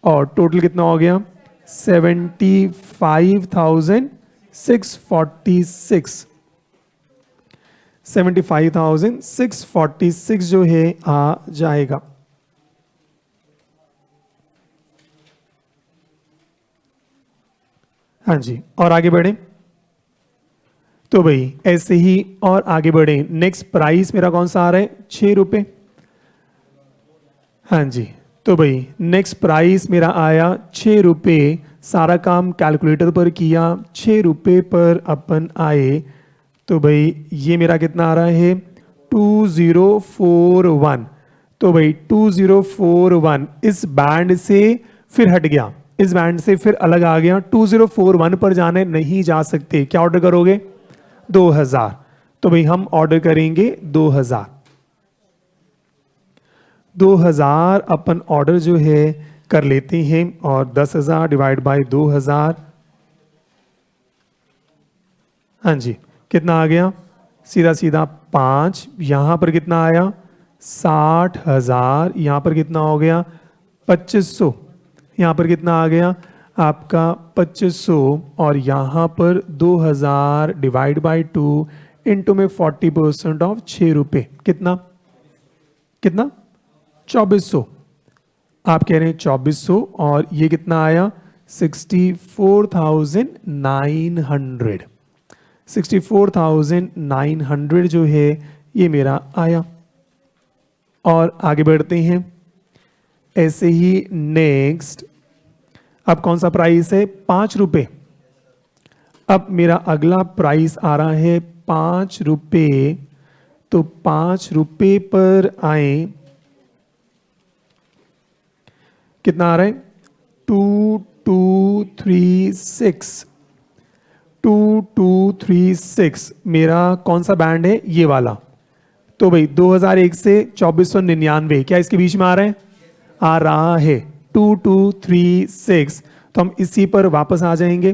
और टोटल कितना हो गया? 75,646। 75,646 जो है आ जाएगा। हाँ जी, और आगे बढ़े। तो भाई ऐसे ही और आगे बढ़े। नेक्स्ट प्राइस मेरा कौन सा आ रहा है? 6 रुपये। हाँ जी, तो भाई नेक्स्ट प्राइस मेरा आया 6 रुपये। सारा काम कैलकुलेटर पर किया, 6 रुपये पर अपन आए। तो भाई ये मेरा कितना आ रहा है? 2041। तो भाई 2041 इस बैंड से फिर हट गया, इस बैंड से फिर अलग आ गया। 2041 पर जाने नहीं जा सकते, क्या ऑर्डर करोगे? 2000। तो भाई हम ऑर्डर करेंगे 2000। 2000 अपन ऑर्डर जो है कर लेते हैं, और 10,000 डिवाइड बाय 2000। हाँ जी, कितना आ गया? सीधा सीधा 5। यहां पर कितना आया? 60,000। यहां पर कितना हो गया? 2500। यहां पर कितना आ गया आपका? 2500। और यहां पर 2000 डिवाइड बाय 2 इंटू में 40% ऑफ 6 रुपये, कितना? कितना? 2400। आप कह रहे हैं 2400, और ये कितना आया? 64,900। 64,900 जो है ये मेरा आया। और आगे बढ़ते हैं ऐसे ही। नेक्स्ट अब कौन सा प्राइस है? 5 रुपये। अब मेरा अगला प्राइस आ रहा है 5 रुपये। तो 5 रुपये पर आए, कितना आ रहा है? 2236। 2236 मेरा कौन सा बैंड है? ये वाला। तो भाई 2001 से 2499, क्या इसके बीच में आ रहा है? आ रहा है 2236। तो हम इसी पर वापस आ जाएंगे।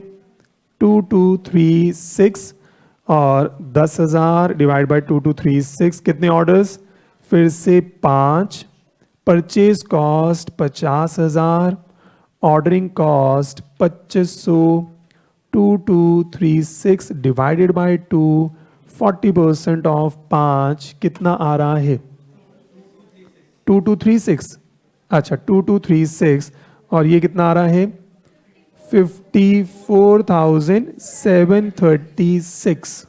2236 और 10,000 डिवाइड बाय 2236, कितने ऑर्डर्स? फिर से 5। Purchase cost 50,000, ordering cost 2500। 2236 divided by 2, 40% of 5, कितना आ रहा है? 2236। अच्छा 2236, और ये कितना आ रहा है? 54,736।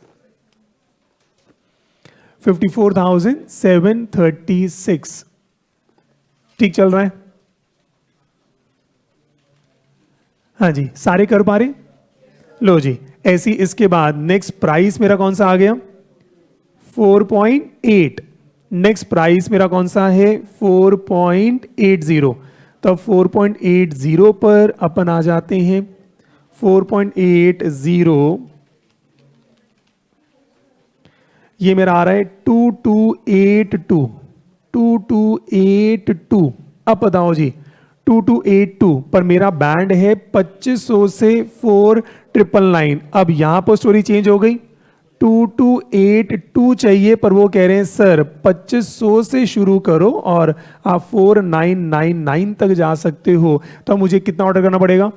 54,736 ठीक चल रहा है? हाँ जी, सारे कर पा रहे? लो जी, ऐसी इसके बाद नेक्स्ट प्राइस मेरा कौन सा आ गया? 4.8। नेक्स्ट प्राइस मेरा कौन सा है? 4.80। तो 4.80 पर अपन आ जाते हैं। 4.80 ये मेरा आ रहा है 2282। 2282। अब बताओ जी 2282 पर मेरा बैंड है 2500 से 4999। अब यहां पर स्टोरी चेंज हो गई। 2282 चाहिए, पर वो कह रहे हैं सर 2500 से शुरू करो और आप 4999 तक जा सकते हो। तो मुझे कितना ऑर्डर करना पड़ेगा?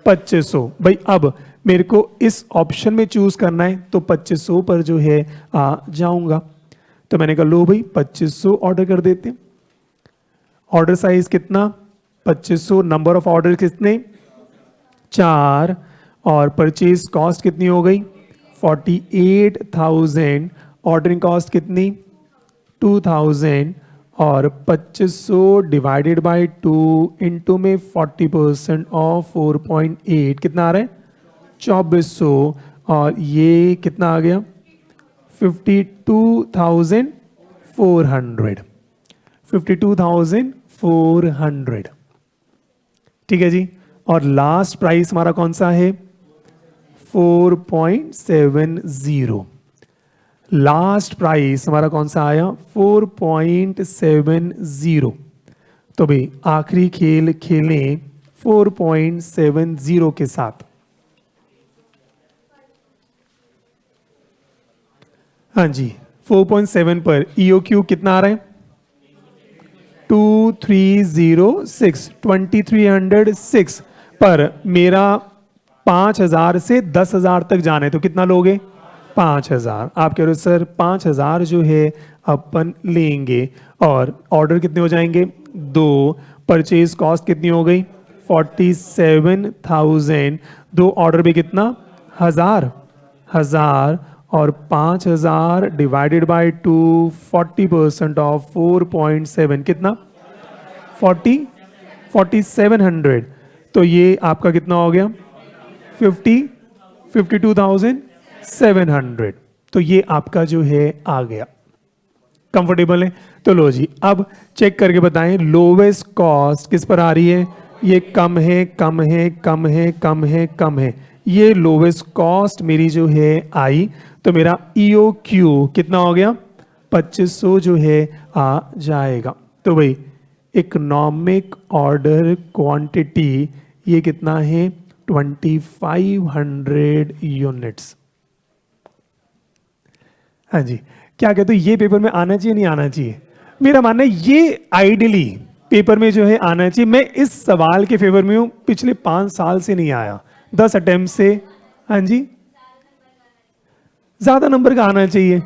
2500। भाई अब मेरे को इस ऑप्शन में चूज करना है, तो 2500 पर जो है आ जाऊंगा। तो मैंने कहा लो भाई 2500 ऑर्डर कर देते हैं। ऑर्डर साइज कितना? 2500। नंबर ऑफ ऑर्डर कितने? 4। और परचेज कॉस्ट कितनी हो गई? 48,000। ऑर्डरिंग कॉस्ट कितनी? 2,000। और 2500 डिवाइडेड बाय 2 इंटू में 40% ऑफ 4.8 कितना आ रहा है 2400 और ये कितना आ गया 52,400 52,400 ठीक है जी। और लास्ट प्राइस हमारा कौन सा है 4.70 लास्ट प्राइस हमारा कौन सा आया 4.70 तो भाई आखिरी खेल खेलें 4.70 के साथ। हाँ जी 4.7 पर EOQ कितना आ रहा है 2306 पर मेरा 5000 से 10,000 तक जाना है तो कितना लोगे 5000। आप कह रहे हो सर 5000 जो है अपन लेंगे और ऑर्डर कितने हो जाएंगे 2 परचेज कॉस्ट कितनी हो गई 47,000 2 ऑर्डर भी कितना 1000 और 5000 डिवाइडेड बाय 2 40% ऑफ 4.7 कितना 4700 तो ये आपका कितना हो गया 52,700 तो ये आपका जो है आ गया। कंफर्टेबल है तो लो जी अब चेक करके बताएं लोवेस्ट कॉस्ट किस पर आ रही है ये कम है कम है कम है कम है कम है ये लोवेस्ट कॉस्ट मेरी जो है आई तो मेरा EOQ कितना हो गया 2500 जो है आ जाएगा। तो भाई इकोनॉमिक ऑर्डर क्वांटिटी ये कितना है 2500 यूनिट्स। हाँ जी क्या कहते हो ये पेपर में आना चाहिए नहीं आना चाहिए मेरा मानना है ये आइडियली पेपर में जो है आना चाहिए। मैं इस सवाल के फेवर में हूं पिछले 5 साल से नहीं आया 10 अटेम्प्ट से। हाँ जी ज्यादा नंबर का आना चाहिए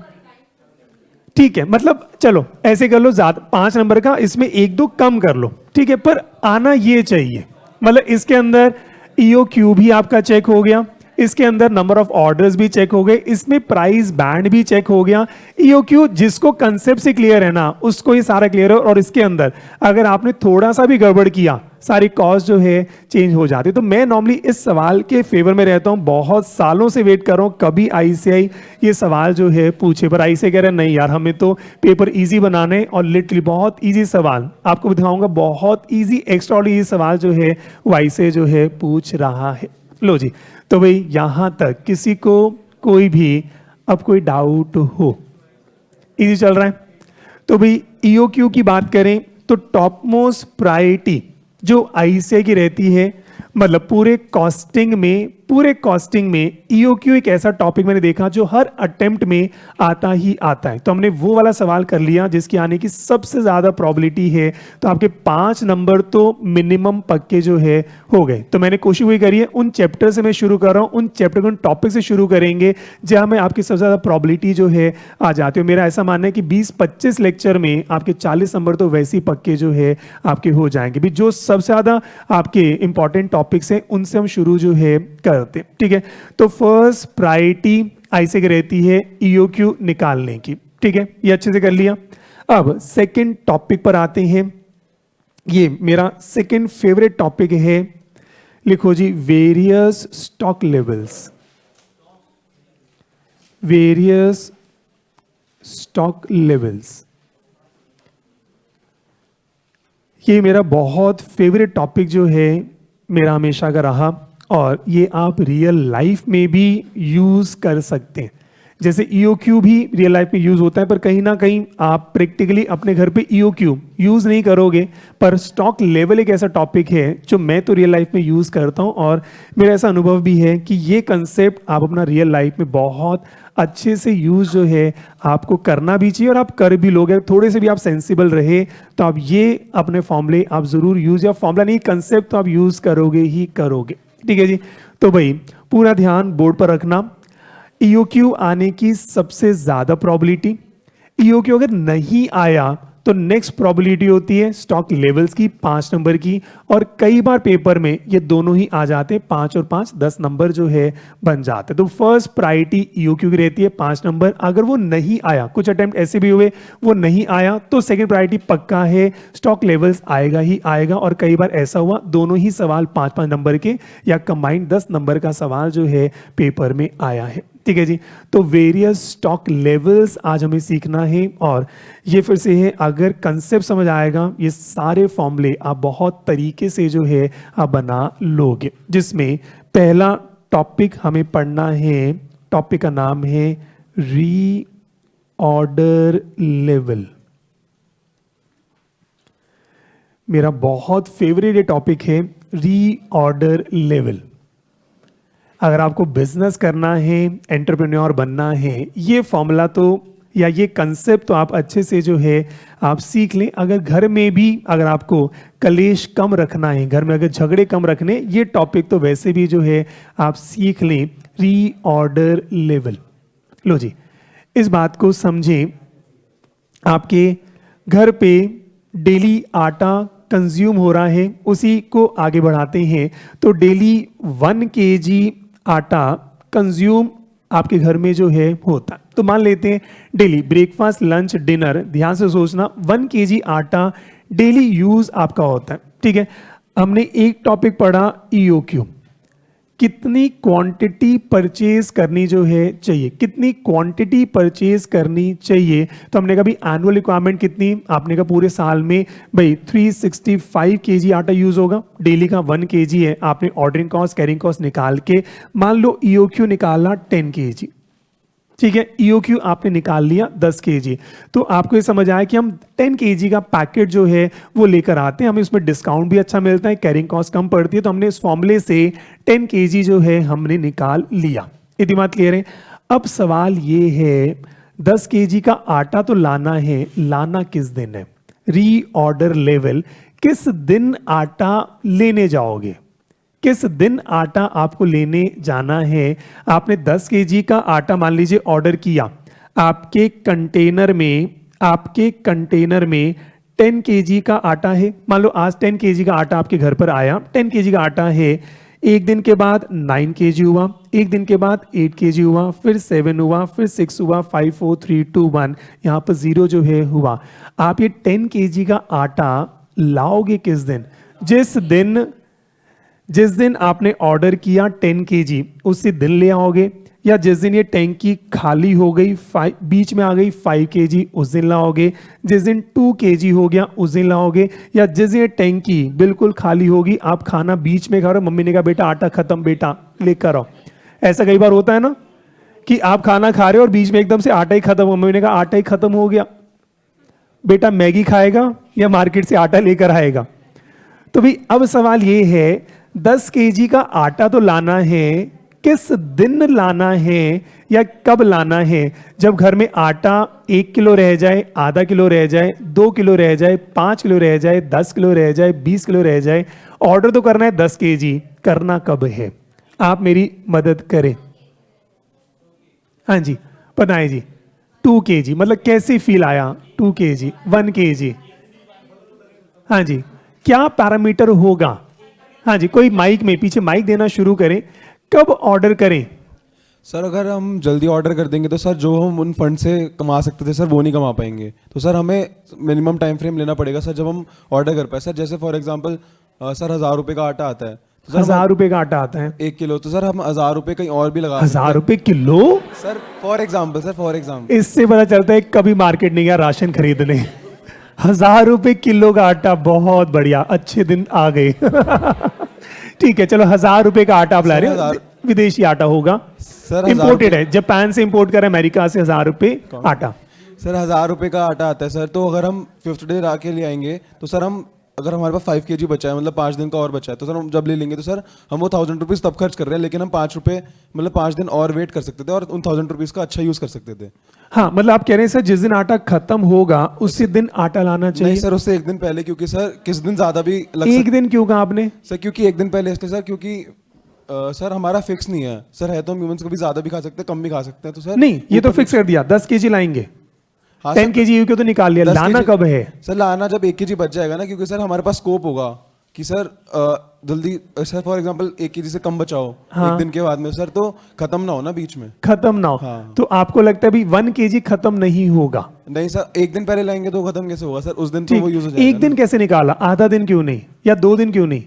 ठीक है मतलब चलो ऐसे कर लो ज्यादा 5 नंबर का इसमें 1-2 कम कर लो ठीक है पर आना ये चाहिए मतलब इसके अंदर EOQ भी आपका चेक हो गया इसके अंदर नंबर ऑफ ऑर्डर्स भी चेक हो गए इसमें प्राइस बैंड भी चेक हो गया EOQ जिसको कंसेप्ट से क्लियर है ना उसको ये सारा क्लियर है और इसके अंदर अगर आपने थोड़ा सा भी गड़बड़ किया सारी कॉस्ट जो है चेंज हो जाती है। तो मैं नॉर्मली इस सवाल के फेवर में रहता हूं बहुत सालों से वेट कर रहा हूं कभी ICAI ये सवाल जो है पूछे पर ICAI कह रहे हैं नहीं यार हमें तो पेपर इजी बनाने और लिटरली बहुत इजी सवाल आपको दिखाऊंगा बहुत इजी एक्स्ट्रा इजी सवाल जो है वो ICAI जो है पूछ रहा है। लो जी तो भाई यहां तक किसी को कोई भी अब कोई डाउट हो इजी चल रहा है तो भाई EOQ की बात करें तो टॉप मोस्ट प्रायोरिटी जो ICAI की रहती है मतलब पूरे कॉस्टिंग में EOQ एक ऐसा टॉपिक मैंने देखा जो हर अटेम्प्ट में आता ही आता है। तो हमने वो वाला सवाल कर लिया जिसकी आने की सबसे ज्यादा प्रोबेबिलिटी है तो आपके 5 नंबर तो मिनिमम पक्के जो है हो गए। तो मैंने कोशिश हुई करी है उन चैप्टर से मैं शुरू कर रहा हूं उन चैप्टर को टॉपिक से शुरू करेंगे जहां में आपकी सबसे ज्यादा प्रोबेबिलिटी जो है आ जाती है। मेरा ऐसा मानना है कि 20-25 लेक्चर में आपके 40 नंबर तो वैसे ही पक्के जो है आपके हो जाएंगे भी जो सबसे ज्यादा आपके इंपॉर्टेंट टॉपिक्स हैं उनसे हम शुरू जो है करते हैं ठीक है। तो फर्स्ट प्रायोरिटी ICAI की रहती है EOQ निकालने की ठीक है ये अच्छे से कर लिया। अब सेकंड टॉपिक पर आते हैं ये मेरा सेकंड फेवरेट टॉपिक है लिखो जी various stock levels various stock levels ये मेरा बहुत फेवरेट टॉपिक जो है मेरा हमेशा का रहा और ये आप रियल लाइफ में भी यूज कर सकते हैं। जैसे EOQ भी रियल लाइफ में यूज होता है पर कहीं ना कहीं आप प्रैक्टिकली अपने घर पे EOQ यूज नहीं करोगे पर स्टॉक लेवल एक ऐसा टॉपिक है जो मैं तो रियल लाइफ में यूज करता हूं और मेरा ऐसा अनुभव भी है कि ये कंसेप्ट आप अपना रियल लाइफ में बहुत अच्छे से यूज जो है आपको करना भी चाहिए और आप कर भी लोगे। थोड़े से भी आप सेंसिबल रहे तो आप ये अपने फॉर्मूले आप जरूर यूज या फॉर्मूला नहीं कंसेप्ट तो आप यूज करोगे ही करोगे ठीक है जी। तो भाई पूरा ध्यान बोर्ड पर रखना EOQ आने की सबसे ज्यादा प्रोबेबिलिटी EOQ अगर नहीं आया तो नेक्स्ट प्रोबेबिलिटी होती है स्टॉक लेवल्स की 5 नंबर की, और कई बार पेपर में ये दोनों ही आ जाते हैं, 5 और 5 10 नंबर जो है बन जाते हैं। तो फर्स्ट प्रायोरिटी ईओक्यू की रहती है 5 नंबर। अगर वो नहीं आया, कुछ अटेम्प्ट ऐसे भी हुए वो नहीं आया, तो सेकंड प्रायोरिटी पक्का है स्टॉक लेवल्स आएगा ही आएगा। और कई बार ऐसा हुआ दोनों ही सवाल 5-5 नंबर के या कंबाइंड 10 नंबर का सवाल जो है पेपर में आया है। ठीक है जी, तो वेरियस स्टॉक लेवल्स आज हमें सीखना है, और ये फिर से है, अगर कंसेप्ट समझ आएगा ये सारे फॉर्मूले आप बहुत तरीके से जो है आप बना लोगे। जिसमें पहला टॉपिक हमें पढ़ना है, टॉपिक का नाम है रीऑर्डर लेवल। मेरा बहुत फेवरेट टॉपिक है रीऑर्डर लेवल। अगर आपको बिजनेस करना है, एंटरप्रेन्योर बनना है, ये फॉर्मूला तो या ये कंसेप्ट तो आप अच्छे से जो है आप सीख लें। अगर घर में भी अगर आपको कलेश कम रखना है, घर में अगर झगड़े कम रखने, ये टॉपिक तो वैसे भी जो है आप सीख लें, रीऑर्डर लेवल। लो जी, इस बात को समझें, आपके घर पे डेली आटा कंज्यूम हो रहा है, उसी को आगे बढ़ाते हैं। तो डेली 1 kg आटा कंज्यूम आपके घर में जो है होता है। तो मान लेते हैं डेली ब्रेकफास्ट, लंच, डिनर, ध्यान से सोचना, 1 kg आटा डेली यूज आपका होता है। ठीक है, हमने एक टॉपिक पढ़ा ईओक्यू, कितनी क्वांटिटी परचेज करनी जो है चाहिए, कितनी क्वांटिटी परचेज करनी चाहिए। तो हमने कहा भाई एनुअल रिक्वायरमेंट कितनी, आपने कहा पूरे साल में भाई 365 kg आटा यूज होगा, डेली का 1 kg है। आपने ऑर्डरिंग कॉस्ट, कैरिंग कॉस्ट निकाल के मान लो ईओक्यू निकाला 10 kg। ठीक है, ईओक्यू आपने निकाल लिया 10 kg। तो आपको ये समझ आया कि हम 10 kg का पैकेट जो है वो लेकर आते हैं, हमें उसमें डिस्काउंट भी अच्छा मिलता है, कैरिंग कॉस्ट कम पड़ती है। तो हमने इस फॉर्मूले से 10 kg जो है हमने निकाल लिया। इतनी बात क्लियर है। अब सवाल ये है 10 kg का आटा तो लाना है, लाना किस दिन है? रीऑर्डर लेवल, किस दिन आटा लेने जाओगे, किस दिन आटा आपको लेने जाना है। आपने 10 kg का आटा मान लीजिए ऑर्डर किया, आपके कंटेनर में 10 kg का आटा है। मान लो आज 10 kg का आटा आपके घर पर आया, 10 kg का आटा है। एक दिन के बाद 9 kg हुआ, एक दिन के बाद 8 kg हुआ, फिर 7 हुआ, फिर 6 हुआ, 5 4 3 2 1, यहाँ पर 0 जो है हुआ। आप ये 10 kg का आटा लाओगे किस दिन? जिस दिन आपने ऑर्डर किया 10 kg, उसी दिन ले आओगे, या जिस दिन ये टैंकी खाली हो गई, बीच में आ गई 5 kg, उस दिन लाओगे। जिस दिन 2 kg हो गया उस दिन लाओगे, या जिस दिन ये टैंकी बिल्कुल खाली होगी, आप खाना बीच में खा रहे हो, मम्मी ने कहा बेटा आटा खत्म, बेटा लेकर आओ। ऐसा कई बार होता है ना कि आप खाना खा रहे हो और बीच में एकदम से आटा ही खत्म, मम्मी ने कहा आटा ही खत्म हो गया, बेटा मैगी खाएगा या मार्केट से आटा लेकर आएगा। तो भाई अब सवाल ये है 10 kg का आटा तो लाना है, किस दिन लाना है या कब लाना है? जब घर में आटा 1 किलो रह जाए, आधा किलो रह जाए, 2 किलो रह जाए, 5 किलो रह जाए, 10 किलो रह जाए, 20 किलो रह जाए, ऑर्डर तो करना है 10 kg, करना कब है? आप मेरी मदद करें। हाँ जी बताएं जी। 2 kg मतलब कैसे फील आया? 2 kg, 1 kg, हाँ जी क्या पैरामीटर होगा? हाँ जी, कोई माइक में पीछे माइक देना शुरू करें। कब ऑर्डर करें? सर अगर हम जल्दी ऑर्डर कर देंगे तो सर जो हम उन फंड से कमा सकते थे सर वो नहीं कमा पाएंगे। तो सर हमें मिनिमम टाइम फ्रेम लेना पड़ेगा सर जब हम ऑर्डर कर पाए। सर जैसे फॉर एग्जांपल सर 1000 रुपये का आटा आता है, तो सर 1000 रुपये का आटा आता है 1 किलो, तो सर हम 1000 रुपये कहीं और भी लगा 1000 रुपये किलो? सर फॉर एग्जाम्पल इससे पता चलता है कभी मार्केट नहीं गया राशन खरीदने। 1000 रुपये किलो का आटा, बहुत बढ़िया, अच्छे दिन आ गए। ठीक है चलो, 1000 रुपये का आटा आप ला रहे हो, विदेशी आटा होगा सर, इंपोर्टेड है, जापान से इंपोर्ट कर, अमेरिका से 1000 रुपये आटा। सर 1000 रुपये का आटा आता है सर, तो अगर हम 5th डे ला के ले आएंगे तो सर हम अगर हमारे पास 5 kg बचा है, मतलब 5 दिन का और बचा है, तो सर हम जब ले लेंगे तो सर हम वो 1000 रुपीज़ तब खर्च कर रहे हैं, लेकिन हम 5 रुपये मतलब 5 दिन और वेट कर सकते थे और उन 1000 रुपीज़ का अच्छा यूज़ कर सकते थे। हाँ मतलब आप कह रहे हैं सर जिस दिन आटा खत्म होगा उसी दिन आटा लाना चाहिए? नहीं सर, उससे एक दिन पहले, क्योंकि सर किस दिन ज़्यादा भी लग एक दिन क्यों कहा आपने? सर क्योंकि एक दिन पहले इसलिए सर क्योंकि सर हमारा फिक्स नहीं है सर, है तो हम ह्यूमंस कभी ज़्यादा भी खा सकते हैं कम भी खा सकते हैं, तो सर नहीं ये तो फिक्स कर दिया 10 kg लाएंगे। हाँ 10 kg को तो निकाल लिया, 10 लाना kg कब है? सर लाना जब 1 kg बच जाएगा ना, क्योंकि सर हमारे पास स्कोप होगा कि सर जल्दी, सर फॉर एग्जांपल 1 kg से कम बचाओ हाँ। एक दिन के बाद में सर, तो खत्म ना हो ना बीच में। खत्म ना हो। हाँ। तो आपको लगता है भी 1 kg खत्म नहीं होगा? नहीं सर, एक दिन पहले लाएंगे तो खत्म कैसे होगा सर, उस दिन तो वो यूज हो ठीक, जाएगा एक दिन कैसे निकाला, आधा दिन क्यों नहीं या 2 दिन क्यों नहीं?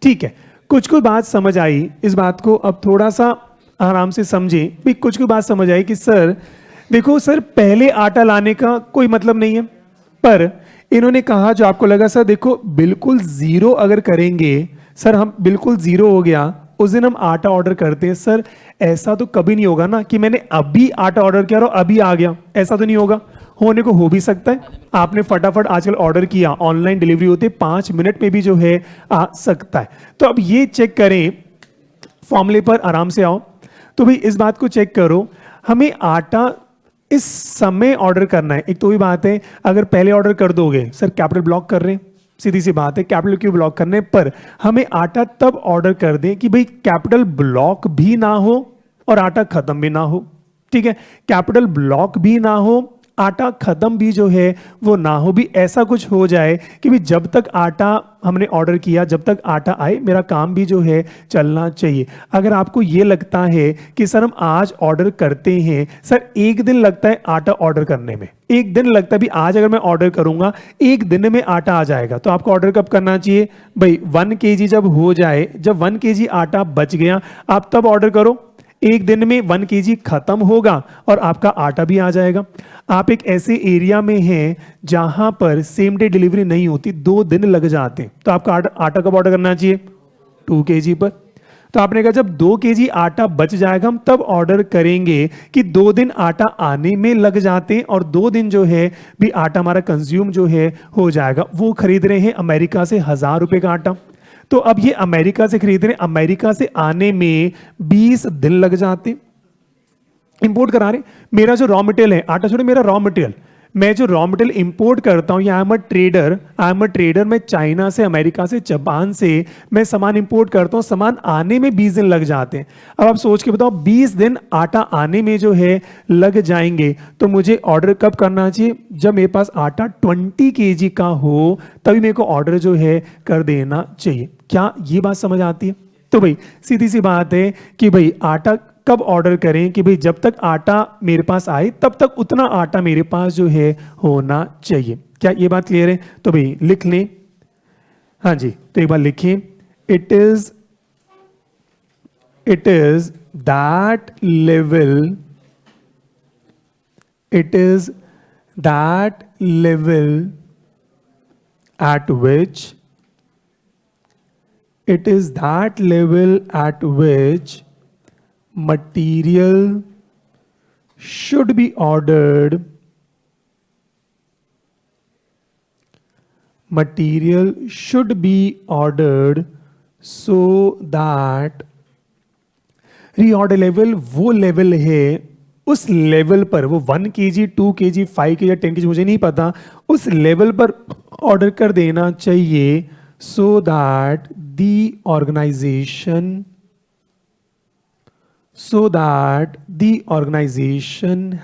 ठीक है, कुछ कुछ बात समझ आई। इस बात को अब थोड़ा सा आराम से समझें भी। कुछ कुछ बात समझ आई कि सर देखो सर, पहले आटा लाने का कोई मतलब नहीं है, पर इन्होंने कहा जो आपको लगा सर देखो बिल्कुल जीरो अगर करेंगे सर, हम बिल्कुल जीरो हो गया उस दिन हम आटा ऑर्डर करते हैं सर, ऐसा तो कभी नहीं होगा ना कि मैंने अभी आटा ऑर्डर किया और अभी आ गया, ऐसा तो नहीं होगा। होने को हो भी सकता है, आपने फटाफट आजकल ऑर्डर किया, ऑनलाइन डिलीवरी होती है, 5 मिनट में भी जो है आ सकता है। तो अब ये चेक करें, फॉर्मूले पर आराम से आओ। तो भाई इस बात को चेक करो, हमें आटा इस समय ऑर्डर करना है। एक तो वही बात है, अगर पहले ऑर्डर कर दोगे सर कैपिटल ब्लॉक कर रहे हैं, सीधी सी बात है कैपिटल क्यों ब्लॉक करने, पर हमें आटा तब ऑर्डर कर दें कि भाई कैपिटल ब्लॉक भी ना हो और आटा खत्म भी ना हो। ठीक है, कैपिटल ब्लॉक भी ना हो, आटा खत्म भी जो है वो ना हो, भी ऐसा कुछ हो जाए कि भी जब तक आटा हमने ऑर्डर किया, जब तक आटा आए मेरा काम भी जो है चलना चाहिए। अगर आपको ये लगता है कि सर हम आज ऑर्डर करते हैं, सर एक दिन लगता है आटा ऑर्डर करने में, एक दिन लगता है भी आज अगर मैं ऑर्डर करूंगा एक दिन में आटा आ जाएगा, तो आपको ऑर्डर कब करना चाहिए भाई? 1 kg जब हो जाए, जब 1 kg आटा बच गया आप तब ऑर्डर करो। एक दिन में 1 kg खत्म होगा और आपका आटा भी आ जाएगा। आप एक ऐसे एरिया में हैं जहां पर सेम डे डिलीवरी नहीं होती, 2 दिन लग जाते हैं, तो आपका आटा कब ऑर्डर करना चाहिए? 2 kg पर। तो आपने कहा जब 2 kg आटा बच जाएगा हम तब ऑर्डर करेंगे कि 2 दिन आटा आने में लग जाते हैं और 2 दिन जो है भी आटा हमारा कंज्यूम जो है हो जाएगा। वो खरीद रहे हैं अमेरिका से 1000 रुपए का आटा, तो अब ये अमेरिका से खरीद रहे हैं, अमेरिका से आने में 20 दिन लग जाते, इंपोर्ट करा रहे। मेरा जो रॉ मटेरियल है, आटा छोड़े, मेरा रॉ मटेरियल, मैं जो रॉ मटेरियल इंपोर्ट करता हूं, आई एम अ ट्रेडर, मैं चाइना से, अमेरिका से, जापान से मैं सामान इंपोर्ट करता हूं, सामान आने में 20 दिन लग जाते हैं। अब आप सोच के बताओ 20 दिन आटा आने में जो है लग जाएंगे, तो मुझे ऑर्डर कब करना चाहिए? जब मेरे पास आटा 20 kg का हो तभी मेरे को ऑर्डर जो है कर देना चाहिए। क्या ये बात समझ आती है? तो भाई सीधी सी बात है कि भाई आटा कब ऑर्डर करें कि भाई जब तक आटा मेरे पास आए तब तक उतना आटा मेरे पास जो है होना चाहिए। क्या ये बात क्लियर है? तो भाई लिख लें, हाँ जी, तो एक बार लिखिए, it is that level, it is that level at which material should be ordered, so that reorder level वो लेवल है, उस लेवल पर वो 1 kg 2 kg 5 kg या 10 kg मुझे नहीं पता, उस लेवल पर ऑर्डर कर देना चाहिए, so that the organisation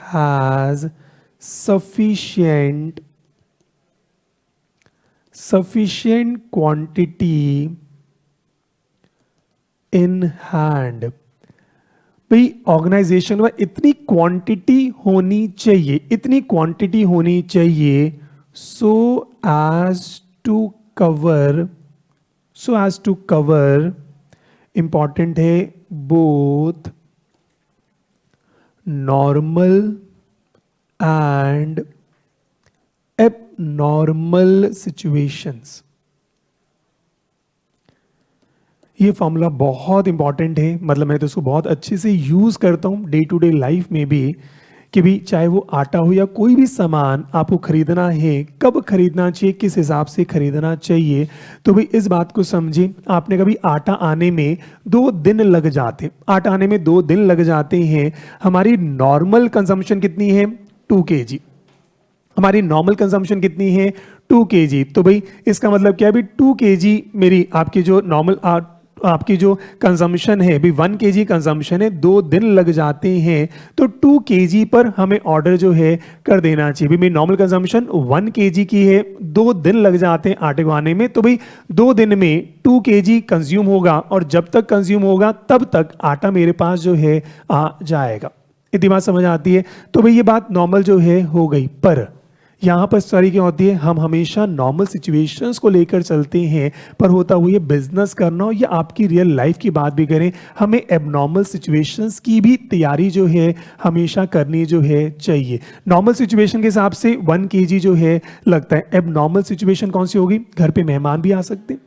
has sufficient quantity in hand। भाई ऑर्गेनाइजेशन में इतनी क्वांटिटी होनी चाहिए, so as to cover important है both normal and abnormal situations. ये फॉर्मूला बहुत इंपॉर्टेंट है, मतलब मैं तो इसको बहुत अच्छे से यूज करता हूँ डे टू डे लाइफ में भी, कि भी चाहे वो आटा हो या कोई भी सामान आपको खरीदना है, कब खरीदना चाहिए, किस हिसाब से खरीदना चाहिए। तो भाई इस बात को समझिए, आपने कभी आटा आने में 2 दिन लग जाते हैं, हमारी नॉर्मल कंजम्पशन कितनी है? 2 kg। हमारी नॉर्मल कंजम्पशन कितनी है? 2 kg। तो भाई इसका मतलब क्या है? भी 2 kg मेरी आपकी जो नॉर्मल आपकी जो कंजम्पशन है भी 1 kg कंजम्पशन है, 2 दिन लग जाते हैं, तो 2 kg पर हमें ऑर्डर जो है कर देना चाहिए। भी मेरी नॉर्मल कंजम्पशन 1 kg की है, 2 दिन लग जाते हैं आटे को आने में, तो भाई 2 दिन में 2 kg कंज्यूम होगा और जब तक कंज्यूम होगा तब तक आटा मेरे पास जो है आ जाएगा। इतनी बात समझ आती है? तो भाई ये बात नॉर्मल जो है हो गई, पर यहाँ पर सारी क्या होती है, हम हमेशा नॉर्मल सिचुएशंस को लेकर चलते हैं, पर होता हुआ ये बिजनेस करना हो या आपकी रियल लाइफ की बात भी करें, हमें एबनॉर्मल सिचुएशंस की भी तैयारी जो है हमेशा करनी जो है चाहिए। नॉर्मल सिचुएशन के हिसाब से 1 kg जो है लगता है। एबनॉर्मल सिचुएशन कौन सी होगी? घर पे मेहमान भी आ सकते हैं।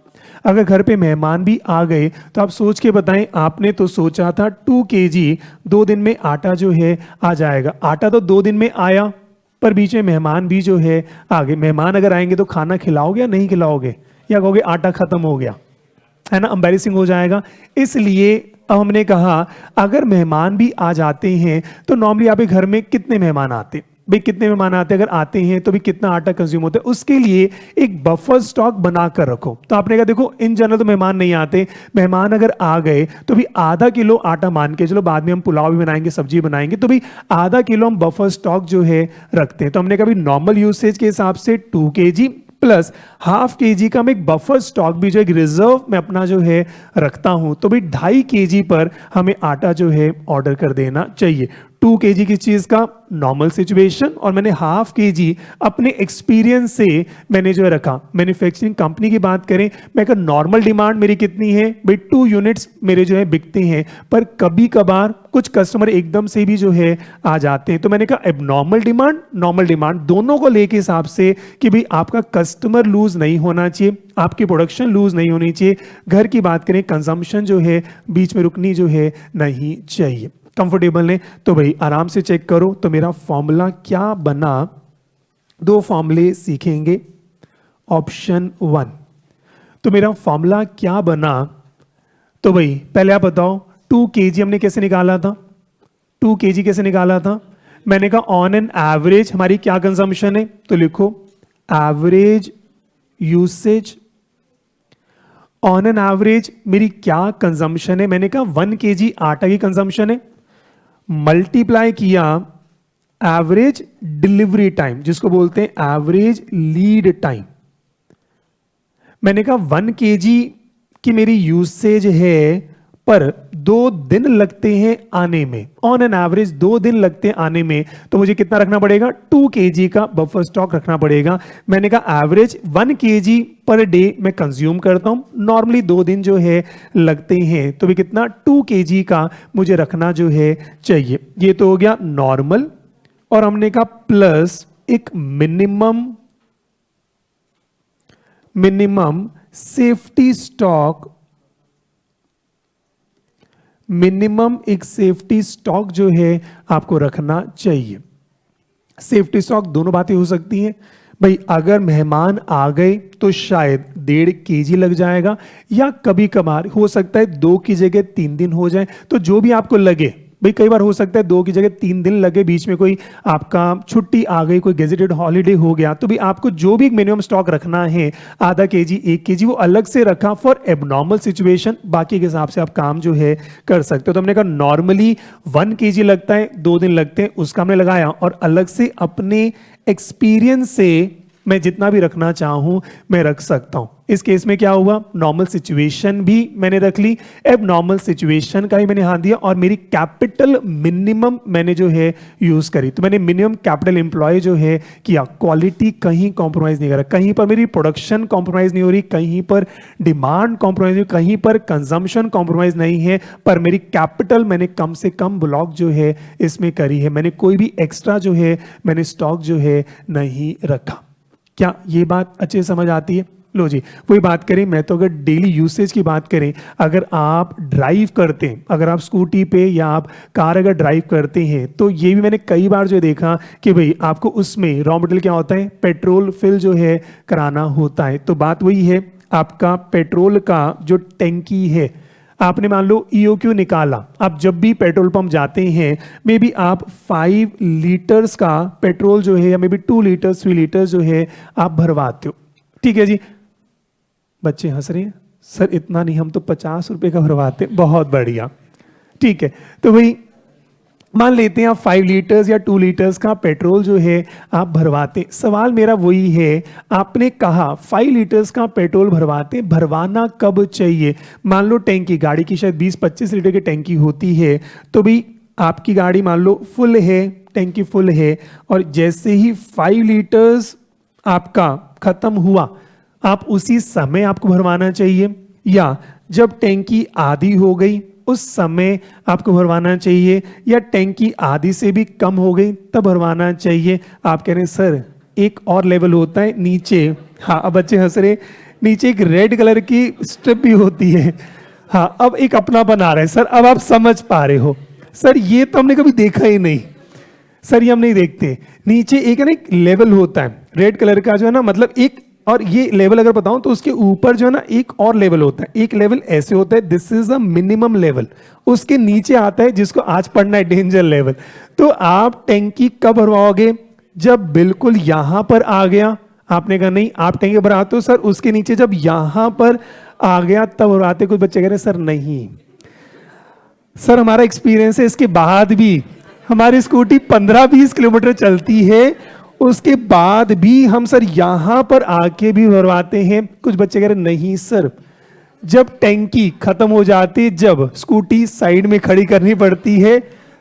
अगर घर पे मेहमान भी आ गए तो आप सोच के बताएं, आपने तो सोचा था 2 kg 2 दिन में आटा जो है आ जाएगा। आटा तो 2 दिन में आया, पर बीच में मेहमान भी जो है आ गए। मेहमान अगर आएंगे तो खाना खिलाओगे या नहीं खिलाओगे, या कहोगे आटा खत्म हो गया, है ना? एम्बैरेसिंग हो जाएगा। इसलिए अब हमने कहा अगर मेहमान भी आ जाते हैं तो नॉर्मली आपके घर में कितने मेहमान आते हैं? भाई कितने मेहमान आते हैं? अगर आते हैं तो भी कितना आटा कंज्यूम होता है, उसके लिए एक बफर स्टॉक बनाकर रखो। तो आपने कहा देखो इन जनरल तो मेहमान नहीं आते, मेहमान अगर आ गए तो भी आधा किलो आटा मान के चलो, बाद में हम पुलाव भी बनाएंगे, सब्जी बनाएंगे, तो भी आधा किलो हम बफर स्टॉक जो है रखते हैं। तो हमने कहा नॉर्मल यूसेज के हिसाब से 2 kg प्लस ½ kg का मैं एक बफर स्टॉक भी जो एक रिजर्व में अपना जो है रखता हूं, तो भी 2.5 kg पर हमें आटा जो है ऑर्डर कर देना चाहिए। 2 kg की चीज का नॉर्मल सिचुएशन, और मैंने ½ kg अपने एक्सपीरियंस से मैंने जो है रखा। मैन्युफैक्चरिंग कंपनी की बात करें, मैं अगर नॉर्मल डिमांड मेरी कितनी है भाई 2 यूनिट्स मेरे जो है बिकते हैं, पर कभी कभार कुछ कस्टमर एकदम से भी जो है आ जाते हैं। तो मैंने कहा एबनॉर्मल डिमांड नॉर्मल डिमांड दोनों को लेके हिसाब से कि भाई आपका कस्टमर लूज नहीं होना चाहिए, आपकी प्रोडक्शन लूज नहीं होनी चाहिए। घर की बात करें, कंजम्पशन जो है बीच में रुकनी जो है नहीं चाहिए। कंफर्टेबल है तो भाई आराम से चेक करो। तो मेरा फॉर्मूला क्या बना? 2 फॉर्मूले सीखेंगे। ऑप्शन 1, तो मेरा फॉर्मूला क्या बना? तो भाई पहले आप बताओ 2 kg हमने कैसे निकाला था? 2 kg कैसे निकाला था? मैंने कहा ऑन एन एवरेज हमारी क्या कंजम्पशन है, तो लिखो average usage. On an average मेरी क्या कंजम्पशन है? मैंने कहा 1 kg आटा की कंजम्पशन है, मल्टीप्लाई किया एवरेज डिलीवरी टाइम, जिसको बोलते हैं एवरेज लीड टाइम। मैंने कहा 1 kg की मेरी यूसेज है, पर 2 दिन लगते हैं आने में, ऑन एन एवरेज 2 दिन लगते हैं आने में, तो मुझे कितना रखना पड़ेगा? 2 kg का बफर स्टॉक रखना पड़ेगा। मैंने कहा एवरेज 1 kg पर डे मैं कंज्यूम करता हूं, नॉर्मली 2 दिन जो है लगते हैं, तो भी कितना 2 kg का मुझे रखना जो है चाहिए। ये तो हो गया नॉर्मल, और हमने कहा प्लस एक मिनिमम सेफ्टी स्टॉक, मिनिमम एक सेफ्टी स्टॉक जो है आपको रखना चाहिए। सेफ्टी स्टॉक दोनों बातें हो सकती हैं भाई, अगर मेहमान आ गए तो शायद 1.5 kg लग जाएगा, या कभी कभार हो सकता है 2 की जगह 3 दिन हो जाए, तो जो भी आपको लगे भाई। कई बार हो सकता है 2 की जगह 3 दिन लगे, बीच में कोई आपका छुट्टी आ गई, कोई गेजेटेड हॉलीडे हो गया, तो भी आपको जो भी मिनिमम स्टॉक रखना है ½ kg 1 kg वो अलग से रखा फॉर एबनॉर्मल सिचुएशन। बाकी के हिसाब से आप काम जो है कर सकते हो। तो हमने कहा नॉर्मली 1 kg लगता है, 2 दिन लगते हैं, उसका हमने लगाया, और अलग से अपने एक्सपीरियंस से मैं जितना भी रखना चाहूं मैं रख सकता हूं। इस केस में क्या हुआ? नॉर्मल सिचुएशन भी मैंने रख ली, अब नॉर्मल सिचुएशन का ही मैंने हाथ दिया, और मेरी कैपिटल मिनिमम मैंने जो है यूज करी। तो मैंने मिनिमम कैपिटल एम्प्लॉय जो है किया। क्वालिटी कहीं कॉम्प्रोमाइज नहीं करा, कहीं पर मेरी प्रोडक्शन कॉम्प्रोमाइज नहीं हो रही, कहीं पर डिमांड कॉम्प्रोमाइज नहीं, कहीं पर कंजम्पशन कॉम्प्रोमाइज नहीं है, पर मेरी कैपिटल मैंने कम से कम ब्लॉक जो है इसमें करी है। मैंने कोई भी एक्स्ट्रा जो है मैंने स्टॉक जो है नहीं रखा। क्या ये बात अच्छे समझ आती है? लो जी, वही बात करें, मैं तो अगर डेली यूसेज की बात करें, अगर आप ड्राइव करते हैं, अगर आप स्कूटी पे या आप कार अगर ड्राइव करते हैं, तो ये भी मैंने कई बार जो देखा कि भाई आपको उसमें रॉ मटेरियल क्या होता है? पेट्रोल फिल जो है कराना होता है। तो बात वही है, आपका पेट्रोल का जो टैंकी है, आपने मान लो EOQ निकाला, आप जब भी पेट्रोल पंप जाते हैं, मे बी आप 5 लीटर्स का पेट्रोल जो है, या मे बी 2 लीटर्स 3 लीटर्स जो है आप भरवाते हो। ठीक है जी, बच्चे हंस रहे हैं, सर इतना नहीं, हम तो 50 रुपए का भरवाते। बहुत बढ़िया, ठीक है। तो भाई मान लेते हैं आप 5 लीटर्स या 2 लीटर्स का पेट्रोल जो है आप भरवाते। सवाल मेरा वही है, आपने कहा 5 लीटर्स का पेट्रोल भरवाते, भरवाना कब चाहिए? मान लो टैंकी, गाड़ी की शायद 20-25 लीटर की टैंकी होती है, तो भाई आपकी गाड़ी मान लो फुल है, टैंकी फुल है, और जैसे ही 5 लीटर्स आपका खत्म हुआ, आप उसी समय आपको भरवाना चाहिए, या जब टैंकी आधी हो गई उस समय आपको भरवाना चाहिए, या टैंकी आधी से भी कम हो गई तब भरवाना चाहिए? आप कह रहे हैं सर एक और लेवल होता है नीचे। हाँ, अब बच्चे हंस रहे, नीचे एक रेड कलर की स्ट्रिप भी होती है। हाँ, अब एक अपना बना रहे हैं सर, अब आप समझ पा रहे हो। सर ये तो हमने कभी देखा ही नहीं, सर ये हम नहीं देखते। नीचे एक ना एक लेवल होता है रेड कलर का जो है ना, मतलब एक, और ये लेवल अगर बताऊं तो उसके ऊपर जो है ना एक और लेवल होता है। एक लेवल ऐसे होता है, this is a minimum level, उसके नीचे आता है जिसको आज पढ़ना है डेंजर लेवल। तो आप टैंकी कब भरवाओगे? जब बिल्कुल यहां पर आ गया। आपने कहा नहीं आप टैंकी भरवाते हो सर उसके नीचे जब यहां पर आ गया तब भरवाते। कुछ बच्चे कह रहे हैं सर नहीं सर, हमारा एक्सपीरियंस है इसके बाद भी हमारी स्कूटी 15-20 किलोमीटर चलती है, उसके बाद भी हम सर यहां पर आके भी भरवाते हैं। कुछ बच्चे कह रहे नहीं सर, जब टैंकी खत्म हो जाती, जब स्कूटी साइड में खड़ी करनी पड़ती है,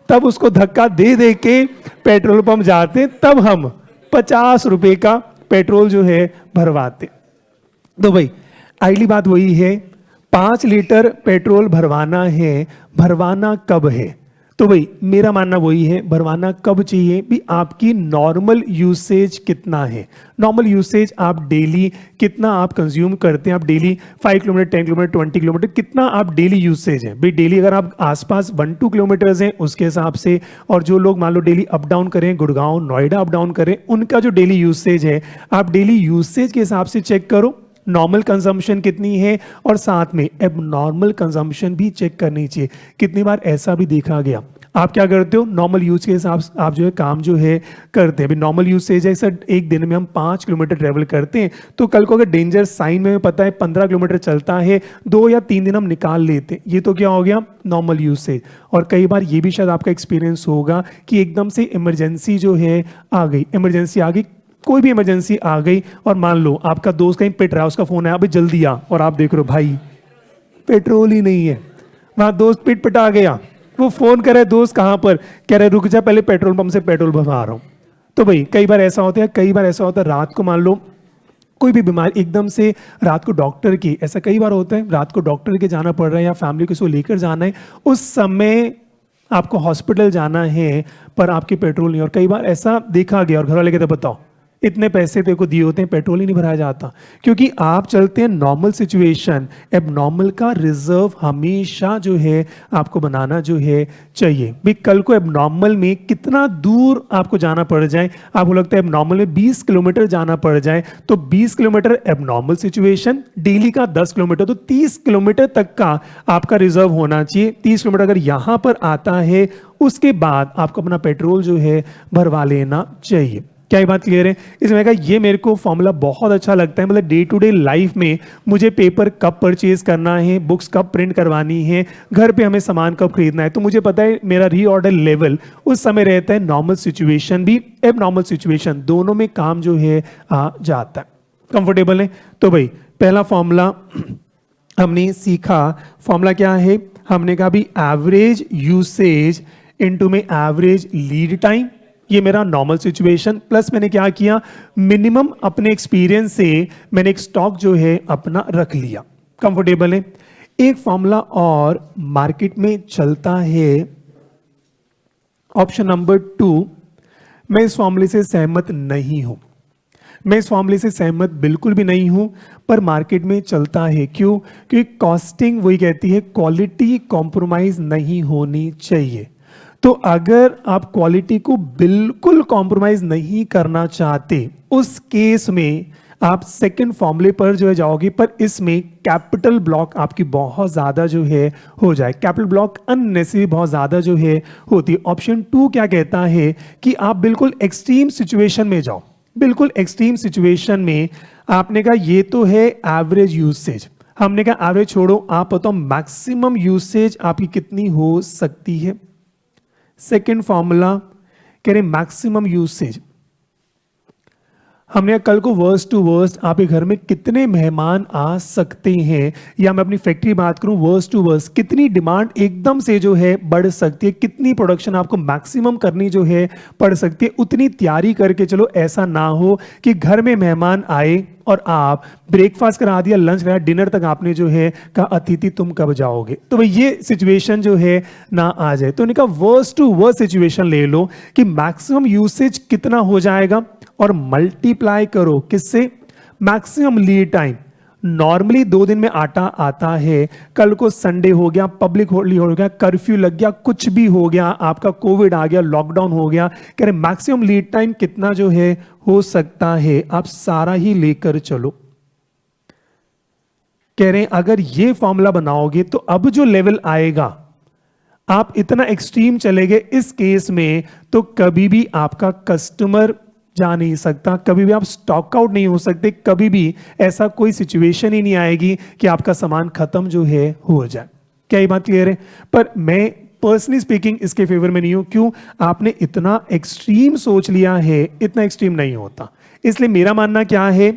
तब उसको धक्का दे दे के पेट्रोल पंप जाते, तब हम 50 रुपए का पेट्रोल जो है भरवाते। तो भाई अगली बात वही है, 5 लीटर पेट्रोल भरवाना है, भरवाना कब है? तो भाई मेरा मानना वही है, भरवाना कब चाहिए भी? आपकी नॉर्मल यूसेज कितना है? नॉर्मल यूसेज आप डेली कितना आप कंज्यूम करते हैं? आप डेली 5 किलोमीटर, 10 किलोमीटर, 20 किलोमीटर, कितना आप डेली यूसेज है भाई? डेली अगर आप आसपास 1-2 किलोमीटर्स हैं उसके हिसाब से, और जो लोग मान लो डेली अप डाउन करें, गुड़गांव नोएडा अप डाउन करें, उनका जो डेली यूसेज है आप डेली यूसेज के हिसाब से चेक करो, नॉर्मल कंजम्पशन कितनी है, और साथ में एबनॉर्मल कंजम्पशन भी चेक करनी चाहिए। कितनी बार ऐसा भी देखा गया, आप क्या करते हो नॉर्मल यूज के हिसाब से आप जो है काम जो है करते हैं। अभी नॉर्मल यूसेज है सर एक दिन में हम 5 किलोमीटर ट्रेवल करते हैं, तो कल को अगर डेंजर साइन में पता है 15 किलोमीटर चलता है, 2 या 3 दिन हम निकाल लेते हैं, ये तो क्या हो गया नॉर्मल यूसेज। और कई बार ये भी शायद आपका एक्सपीरियंस होगा कि एकदम से इमरजेंसी जो है आ गई, इमरजेंसी आ गई, कोई भी इमरजेंसी आ गई, और मान लो आपका दोस्त कहीं पिट रहा है, उसका फोन है अभी जल्दी आ, और आप देख रहे हो भाई पेट्रोल ही नहीं है, वहां दोस्त पिटा गया, वो फोन करे दोस्त कहां पर, कह रहे रुक जा पहले पेट्रोल पंप से पेट्रोल भरवा रहा हूं। तो भाई कई बार ऐसा होता है, कई बार ऐसा होता है रात को मान लो कोई भी बीमारी एकदम से रात को डॉक्टर की, ऐसा कई बार होता है रात को डॉक्टर के जाना पड़ रहा है या फैमिली को लेकर जाना है, उस समय आपको हॉस्पिटल जाना है पर आपके पेट्रोल नहीं। और कई बार ऐसा देखा गया और घर वाले कहते बताओ इतने पैसे तेरे को दिए होते हैं पेट्रोल ही नहीं भराया जाता, क्योंकि आप चलते हैं नॉर्मल सिचुएशन। एबनॉर्मल का रिजर्व हमेशा जो है आपको बनाना जो है चाहिए भी। कल को एबनॉर्मल में कितना दूर आपको जाना पड़ जाए, आपको लगता है एबनॉर्मल में 20 किलोमीटर जाना पड़ जाए, तो 20 किलोमीटर एबनॉर्मल सिचुएशन, डेली का 10 किलोमीटर, तो 30 किलोमीटर तक का आपका रिजर्व होना चाहिए। 30 किलोमीटर अगर यहां पर आता है उसके बाद आपको अपना पेट्रोल जो है भरवा लेना चाहिए। क्या ये बात क्लियर है? इसमें कहा ये मेरे को फॉर्मूला बहुत अच्छा लगता है, मतलब डे टू डे लाइफ में मुझे पेपर कब परचेज करना है, बुक्स कब प्रिंट करवानी है, घर पे हमें सामान कब खरीदना है, तो मुझे पता है मेरा रीऑर्डर लेवल उस समय रहता है। नॉर्मल सिचुएशन भी एबनॉर्मल सिचुएशन दोनों में काम जो है आ जाता है। कंफर्टेबल है? तो भाई पहला फॉर्मूला हमने सीखा, फॉर्मूला क्या है? हमने कहा भी एवरेज यूसेज इनटू में एवरेज लीड टाइम, ये मेरा नॉर्मल सिचुएशन, प्लस मैंने क्या किया मिनिमम अपने एक्सपीरियंस से मैंने एक स्टॉक जो है अपना रख लिया। कंफर्टेबल है? एक फॉर्मूला और मार्केट में चलता है, ऑप्शन नंबर 2। मैं इस फॉर्मूले से सहमत नहीं हूं, मैं इस फॉर्मूले से सहमत बिल्कुल भी नहीं हूं, पर मार्केट में चलता है। क्यों? क्योंकि कॉस्टिंग वही कहती है क्वालिटी कॉम्प्रोमाइज नहीं होनी चाहिए। तो अगर आप क्वालिटी को बिल्कुल कॉम्प्रोमाइज नहीं करना चाहते, उस केस में आप सेकंड फॉर्मूले पर जो है जाओगे, पर इसमें कैपिटल ब्लॉक आपकी बहुत ज्यादा जो है हो जाए, कैपिटल ब्लॉक अननेसेसरी बहुत ज्यादा जो है होती है। ऑप्शन 2 क्या कहता है कि आप बिल्कुल एक्सट्रीम सिचुएशन में जाओ, बिल्कुल एक्सट्रीम सिचुएशन में आपने कहा ये तो है एवरेज यूसेज, हमने कहा एवरेज छोड़ो, आप बताओ मैक्सिमम यूसेज आपकी कितनी हो सकती है। सेकंड फॉर्मूला कह रहे मैक्सिमम यूसेज, हमने कल को वर्स टू वर्स आपके घर में कितने मेहमान आ सकते हैं, या मैं अपनी फैक्ट्री बात करूं वर्स टू वर्स कितनी डिमांड एकदम से जो है बढ़ सकती है, कितनी प्रोडक्शन आपको मैक्सिमम करनी जो है पड़ सकती है, उतनी तैयारी करके चलो। ऐसा ना हो कि घर में मेहमान आए और आप ब्रेकफास्ट करा दिया, लंच करा, डिनर तक आपने जो है कहा अतिथि तुम कब जाओगे, तो भाई ये सिचुएशन जो है ना आ जाए। तो उन्होंने कहा वर्स टू वर्स सिचुएशन ले लो कि मैक्सिमम यूसेज कितना हो जाएगा और मल्टीप्लाई करो किससे, मैक्सिमम लीड टाइम। नॉर्मली 2 दिन में आटा आता है, कल को संडे हो गया, पब्लिक हॉलिडे हो गया, कर्फ्यू लग गया, कुछ भी हो गया, आपका कोविड आ गया, लॉकडाउन हो गया, कह रहे मैक्सिमम लीड टाइम कितना जो है हो सकता है, आप सारा ही लेकर चलो। कह रहे हैं अगर ये फॉर्मूला बनाओगे तो अब जो लेवल आएगा, आप इतना एक्सट्रीम चले गए इस केस में, तो कभी भी आपका कस्टमर जा नहीं सकता, कभी भी आप स्टॉक आउट नहीं हो सकते, कभी भी ऐसा कोई सिचुएशन ही नहीं आएगी कि आपका सामान खत्म जो है हो जाए। क्या ये बात क्लियर है? पर मैं पर्सनली स्पीकिंग इसके फेवर में नहीं हूं। क्यों? आपने इतना एक्सट्रीम सोच लिया है, इतना एक्सट्रीम नहीं होता। इसलिए मेरा मानना क्या है,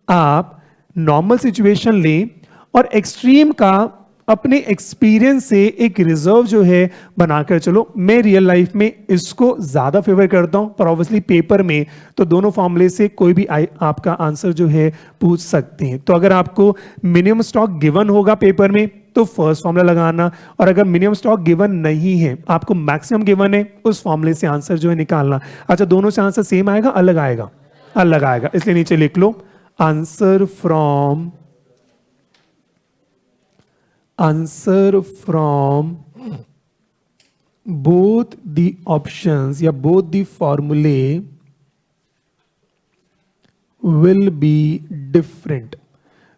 आप नॉर्मल सिचुएशन लें और एक्सट्रीम का अपने एक्सपीरियंस से एक रिजर्व जो है बनाकर चलो। मैं रियल लाइफ में इसको ज्यादा फेवर करता हूं, पर ऑब्वियसली पेपर में तो दोनों फॉर्मूले से कोई भी आपका आंसर जो है पूछ सकते हैं। तो अगर आपको मिनिमम स्टॉक गिवन होगा पेपर में तो फर्स्ट फॉर्मूला लगाना, और अगर मिनिमम स्टॉक गिवन नहीं है, आपको मैक्सिमम गिवन है, उस फॉर्मूले से आंसर जो है निकालना। अच्छा, दोनों से आंसर सेम आएगा अलग आएगा? अलग आएगा, इसलिए नीचे लिख लो answer from both the options या both the formulae will be different।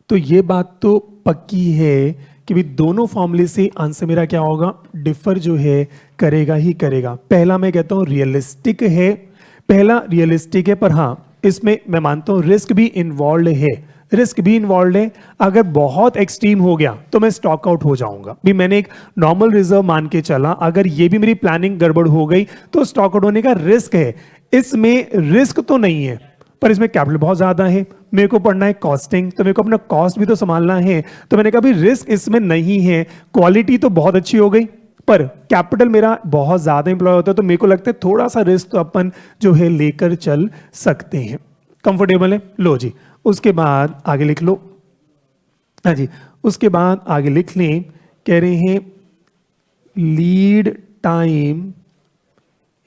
तो ये बात तो पक्की है कि भी दोनों फॉर्मूले से आंसर मेरा क्या होगा, डिफर जो है करेगा ही करेगा। पहला मैं कहता हूं रियलिस्टिक है, पहला रियलिस्टिक है, पर हां इसमें मैं मानता हूं रिस्क भी इन्वॉल्व है, रिस्क भी इन्वॉल्व है। अगर बहुत एक्सट्रीम हो गया तो मैं स्टॉक आउट हो जाऊंगा। भी मैंने एक नॉर्मल रिजर्व मान के चला, अगर ये भी मेरी प्लानिंग गड़बड़ हो गई तो स्टॉक आउट होने का रिस्क है। इसमें रिस्क तो नहीं है, पर इसमें कैपिटल बहुत ज्यादा है, मेरे को पढ़ना है कॉस्टिंग, तो मेरे को अपना कॉस्ट भी तो संभालना है। तो मैंने कहा भी रिस्क इसमें नहीं है, क्वालिटी तो बहुत अच्छी हो गई, पर कैपिटल मेरा बहुत ज्यादा इंप्लॉय होता है, तो मेरे को लगता है थोड़ा सा रिस्क तो अपन जो है लेकर चल सकते हैं। कंफर्टेबल है? लो जी, उसके बाद आगे लिख लो। हाँ जी, उसके बाद आगे लिख लें, कह रहे हैं लीड टाइम,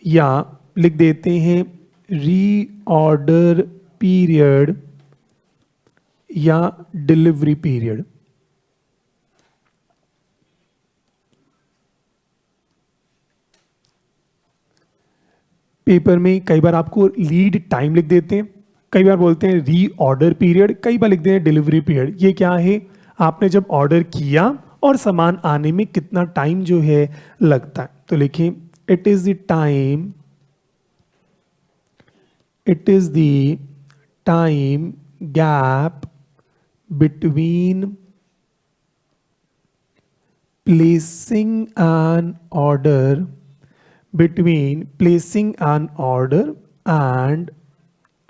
या लिख देते हैं रीऑर्डर पीरियड या डिलीवरी पीरियड। पेपर में कई बार आपको लीड टाइम लिख देते हैं, कई बार बोलते हैं रीऑर्डर पीरियड, कई बार लिखते हैं डिलीवरी पीरियड। ये क्या है, आपने जब ऑर्डर किया और सामान आने में कितना टाइम जो है लगता है। तो लिखें it is the time, it is the time gap between placing an order, between placing an order and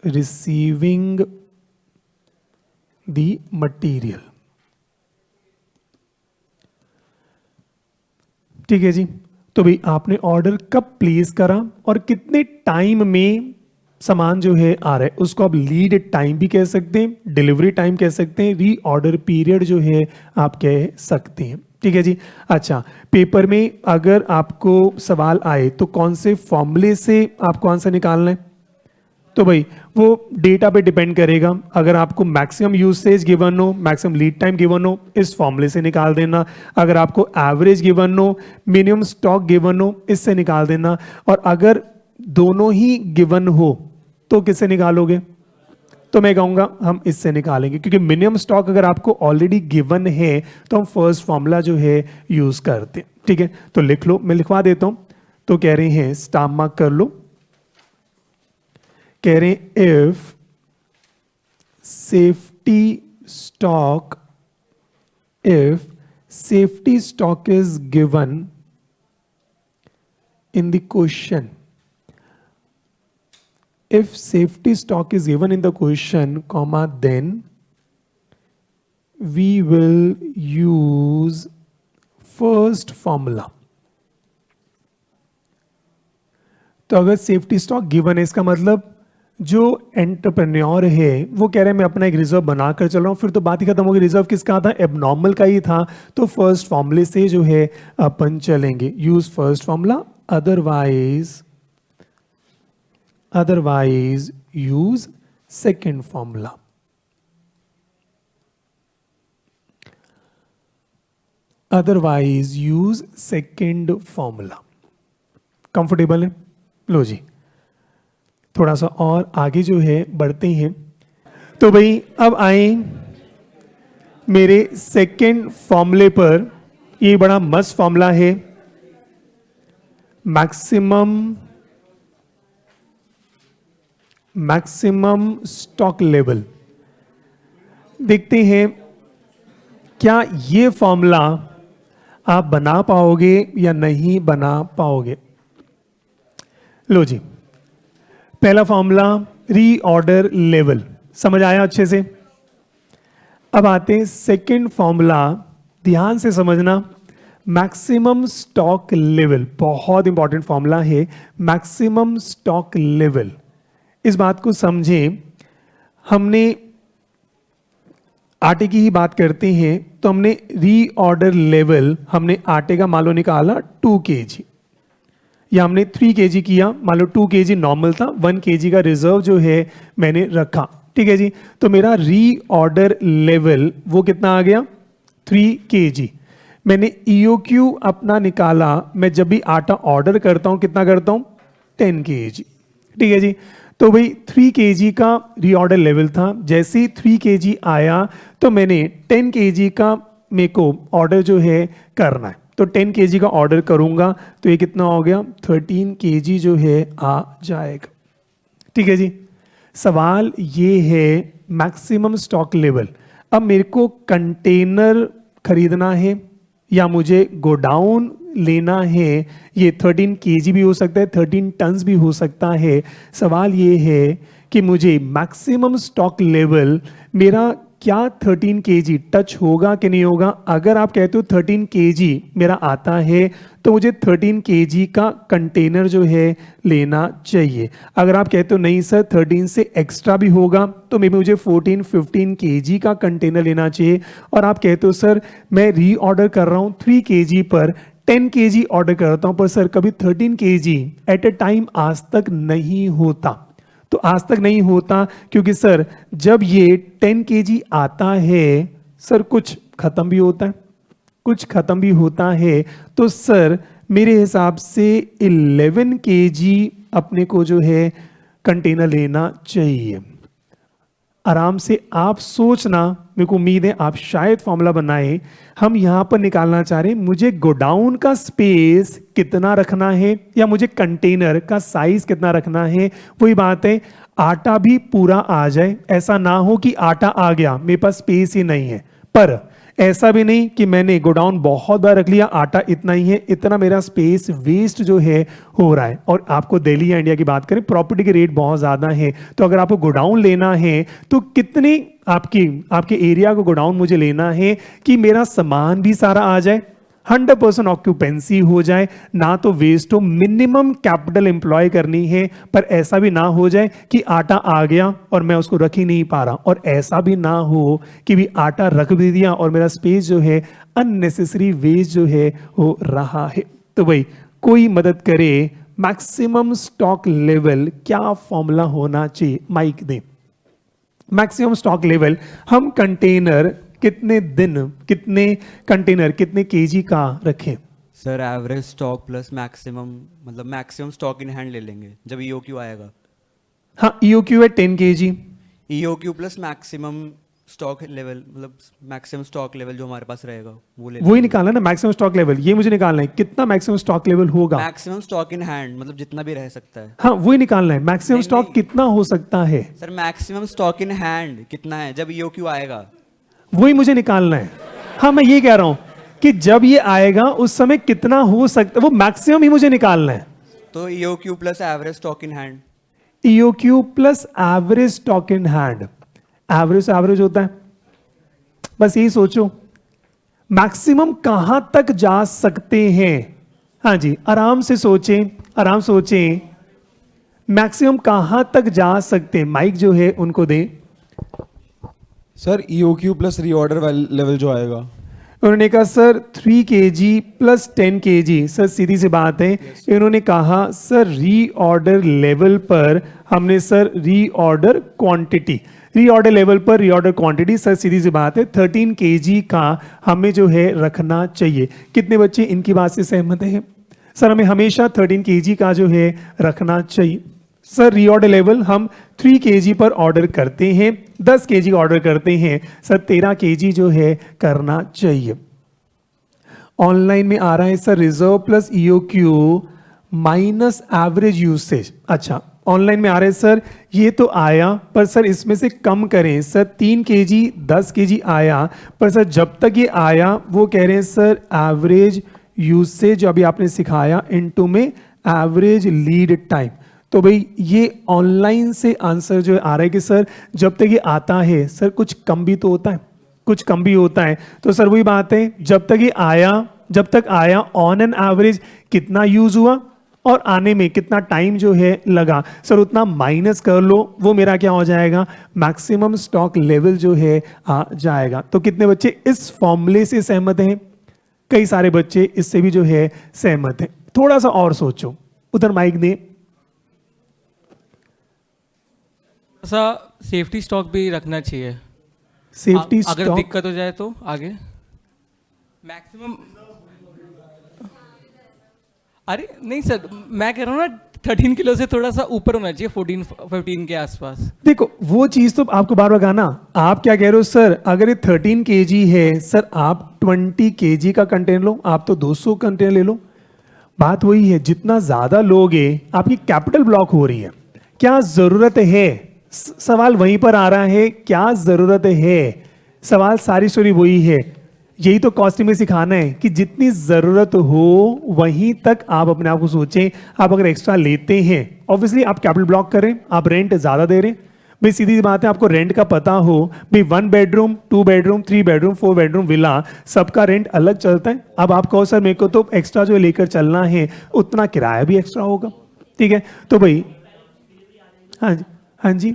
receiving the material। ठीक है जी, तो भाई आपने ऑर्डर कब प्लेस करा और कितने टाइम में सामान जो है आ रहा है, उसको आप लीड टाइम भी कह सकते हैं, डिलीवरी टाइम कह सकते हैं, री ऑर्डर पीरियड जो है आप कह सकते हैं। ठीक है जी। अच्छा, पेपर में अगर आपको सवाल आए तो कौन से फॉर्मूले से आपको आंसर निकालना है, तो भाई वो डेटा पे डिपेंड करेगा। अगर आपको मैक्सिमम यूसेज गिवन हो, मैक्सिमम लीड टाइम गिवन हो, इस फॉर्मूले से निकाल देना। अगर आपको एवरेज गिवन हो, मिनिमम स्टॉक गिवन हो, इससे निकाल देना। और अगर दोनों ही गिवन हो तो किससे निकालोगे, तो मैं कहूंगा हम इससे निकालेंगे, क्योंकि मिनिमम स्टॉक अगर आपको ऑलरेडी गिवन है तो हम फर्स्ट फॉर्मूला जो है यूज करते हैं। ठीक है, तो लिख लो, मैं लिखवा देता हूं। तो कह रहे हैं स्टार मार्क कर लो, कह रहे हैं if safety stock if safety stock is given in the question, if safety stock is given in the question, comma, then we will use first formula. तो अगर सेफ्टी स्टॉक गिवन है, इसका मतलब जो एंटरप्रेन्योर है वो कह रहे हैं मैं अपना एक रिजर्व बनाकर चल रहा हूं, फिर तो बात ही खत्म हो गई। रिजर्व किसका था? एबनॉर्मल का ही था। तो फर्स्ट फॉर्मूले से जो है अपन चलेंगे, use first formula, otherwise use second formula. Otherwise use second formula. Comfortable है? लो जी, थोड़ा सा और आगे जो है बढ़ते हैं। तो भाई अब आए मेरे सेकेंड फॉर्मूले पर। ये बड़ा मस्त फॉर्मूला है, मैक्सिमम स्टॉक लेवल। देखते हैं क्या ये फॉर्मूला आप बना पाओगे या नहीं बना पाओगे। लो जी, पहला फॉर्मूला रीऑर्डर लेवल, समझ आया अच्छे से। अब आते हैं सेकेंड फॉर्मूला, ध्यान से समझना, मैक्सिमम स्टॉक लेवल। बहुत इंपॉर्टेंट फॉर्मूला है मैक्सिमम स्टॉक लेवल। इस बात को समझें, हमने आटे की ही बात करते हैं तो हमने रीऑर्डर लेवल, हमने आटे का मान लो निकाला 2 kg, या हमने 3 kg किया, मान लो 2 kg नॉर्मल था, 1 kg का रिजर्व जो है मैंने रखा, ठीक है जी। तो मेरा रीऑर्डर लेवल वो कितना आ गया? 3 kg। मैंने EOQ अपना निकाला, मैं जब भी आटा ऑर्डर करता हूं कितना करता हूं? 10 kg, ठीक है जी। तो भाई 3 kg का रीऑर्डर लेवल था, जैसे ही 3 kg आया तो मैंने 10 kg का मेरे को ऑर्डर जो है करना है। तो 10 kg का ऑर्डर करूंगा तो ये कितना हो गया? 13 kg जो है आ जाएगा, ठीक है जी। सवाल ये है मैक्सिमम स्टॉक लेवल। अब मेरे को कंटेनर खरीदना है या मुझे गोडाउन लेना है, ये 13 kg भी हो सकता है, 13 टन्स भी हो सकता है। सवाल ये है कि मुझे मैक्सिमम स्टॉक लेवल मेरा क्या 13 kg टच होगा कि नहीं होगा। अगर आप कहते हो 13 kg मेरा आता है तो मुझे 13 kg का कंटेनर जो है लेना चाहिए। अगर आप कहते हो नहीं सर 13 से एक्स्ट्रा भी होगा तो मे बी मुझे 14-15 kg का कंटेनर लेना चाहिए। और आप कहते हो सर मैं री ऑर्डर कर रहा हूँ 3 kg पर, 10 kg ऑर्डर करता हूँ पर सर कभी 13 kg एट ए टाइम आज तक नहीं होता। तो आज तक नहीं होता क्योंकि सर जब ये 10 kg आता है सर कुछ खत्म भी होता है, कुछ खत्म भी होता है। तो सर मेरे हिसाब से 11 kg अपने को जो है कंटेनर लेना चाहिए। आराम से आप सोचना, मेरे को उम्मीद है आप शायद फॉर्मूला बनाए। हम यहां पर निकालना चाह रहे हैं मुझे गोडाउन का स्पेस कितना रखना है या मुझे कंटेनर का साइज कितना रखना है। वही बात है, आटा भी पूरा आ जाए, ऐसा ना हो कि आटा आ गया मेरे पास स्पेस ही नहीं है, पर ऐसा भी नहीं कि मैंने गोडाउन बहुत बार रख लिया, आटा इतना ही है, इतना मेरा स्पेस वेस्ट जो है हो रहा है। और आपको दिल्ली या इंडिया की बात करें, प्रॉपर्टी के रेट बहुत ज्यादा है, तो अगर आपको गोडाउन लेना है तो कितने आपके एरिया को गोडाउन मुझे लेना है कि मेरा सामान भी सारा आ जाए, 100% ऑक्यूपेंसी हो जाए, ना तो वेस्ट हो, मिनिमम कैपिटल एम्प्लॉय करनी है, पर ऐसा भी ना हो जाए कि आटा आ गया और मैं उसको रख ही नहीं पा रहा, और ऐसा भी ना हो कि भी आटा रख भी दिया और मेरा स्पेस जो है अननेसेसरी वेस्ट जो है हो रहा है। तो भाई कोई मदद करे, मैक्सिमम स्टॉक लेवल क्या फॉर्मूला होना चाहिए? माइक दे। मैक्सिमम स्टॉक लेवल, हम कंटेनर कितने दिन, कितने कंटेनर कितने केजी का रखें? Sir average stock plus maximum, मतलब मैक्सिमम स्टॉक इन हैंड ले लेंगे जब EOQ आएगा। हाँ, EOQ है 10 kg। EOQ plus maximum stock level, मतलब मैक्सिमम स्टॉक लेवल जो हमारे पास रहेगा वो ले वही निकालना ना मैक्सिमम स्टॉक लेवल, ये मुझे निकालना है कितना मैक्सिमम स्टॉक लेवल होगा। मैक्सिमम स्टॉक इन हैंड मतलब जितना भी रह सकता है। हाँ वही निकालना है, मैक्सिमम स्टॉक कितना हो सकता है। Sir maximum stock in hand कितना है जब EOQ आएगा, वही मुझे निकालना है। हाँ मैं ये कह रहा हूं कि जब ये आएगा उस समय कितना हो सकता, वो मैक्सिमम ही मुझे निकालना है। तो EOQ plus average stock in hand. EOQ plus average stock in hand, average average होता है, बस यही सोचो मैक्सिमम कहां तक जा सकते हैं। हाँ जी, आराम से सोचें, आराम सोचें, मैक्सिमम कहां तक जा सकते हैं। माइक जो है उनको दें। Sir EOQ plus reorder level जो आएगा, उन्होंने कहा sir 3 kg plus 10 kg। Sir सीधी सी बात है, इन्होंने कहा सर रीऑर्डर लेवल पर हमने sir reorder quantity, reorder level पर रीऑर्डर क्वांटिटी, सर सीधी सी बात है 13 kg का हमें जो है रखना चाहिए। कितने बच्चे इनकी बात से सहमत हैं? सर हमें हमेशा 13 kg का जो है रखना चाहिए। सर रीऑर्डर लेवल हम 3 kg पर ऑर्डर करते हैं, 10 kg ऑर्डर करते हैं, सर 13 kg जो है करना चाहिए। ऑनलाइन में आ रहा है sir reserve plus EOQ minus average usage. अच्छा ऑनलाइन में आ रहा है सर, ये तो आया पर सर इसमें से कम करें। सर 3 kg 10 kg आया, पर सर जब तक ये आया वो कह रहे हैं सर एवरेज यूसेज अभी आपने सिखाया इनटू में एवरेज लीड टाइम। तो भाई ये ऑनलाइन से आंसर जो आ रहा है कि सर जब तक ये आता है सर कुछ कम भी तो होता है, कुछ कम भी होता है। तो सर वही बात है, जब तक ये आया, जब तक आया ऑन एन एवरेज कितना यूज हुआ और आने में कितना टाइम जो है लगा, सर उतना माइनस कर लो, वो मेरा क्या हो जाएगा, मैक्सिमम स्टॉक लेवल जो है आ जाएगा। तो कितने बच्चे इस फॉर्मूले से सहमत हैं? कई सारे बच्चे इससे भी जो है सहमत हैं। थोड़ा सा और सोचो, उधर माइक दें। सा सेफ्टी स्टॉक भी रखना चाहिए, सेफ्टी अगर स्टॉक दिक्कत हो जाए तो आगे मैक्सिमम। अरे नहीं सर, मैं कह रहा हूँ ना 13 किलो से थोड़ा सा ऊपर होना चाहिए, 14-15 के आसपास। देखो वो चीज तो आपको बार बार कहना, आप क्या कह रहे हो सर, अगर ये 13 kg है सर आप 20 kg का कंटेनर लो, आप तो 200 कंटेनर ले लो। बात वही है, जितना ज्यादा लोगे आपकी कैपिटल ब्लॉक हो रही है। क्या जरूरत है, सवाल वहीं पर आ रहा है, क्या जरूरत है, सवाल सारी स्टोरी वही है। यही तो कॉस्टिंग में सिखाना है कि जितनी जरूरत हो वहीं तक आप अपने आप को सोचें। आप अगर एक्स्ट्रा लेते हैं ऑब्वियसली आप कैपिटल ब्लॉक करें, आप रेंट ज्यादा दे रहे हैं, भाई सीधी सी बात है, आपको रेंट का पता हो भाई 1 bedroom 2 bedroom 3 bedroom 4 bedroom villa सबका रेंट अलग चलता है। अब आप कहो सर मेरे को तो एक्स्ट्रा जो लेकर चलना है उतना किराया भी एक्स्ट्रा होगा, ठीक है। तो भाई हाँ जी, हाँ जी,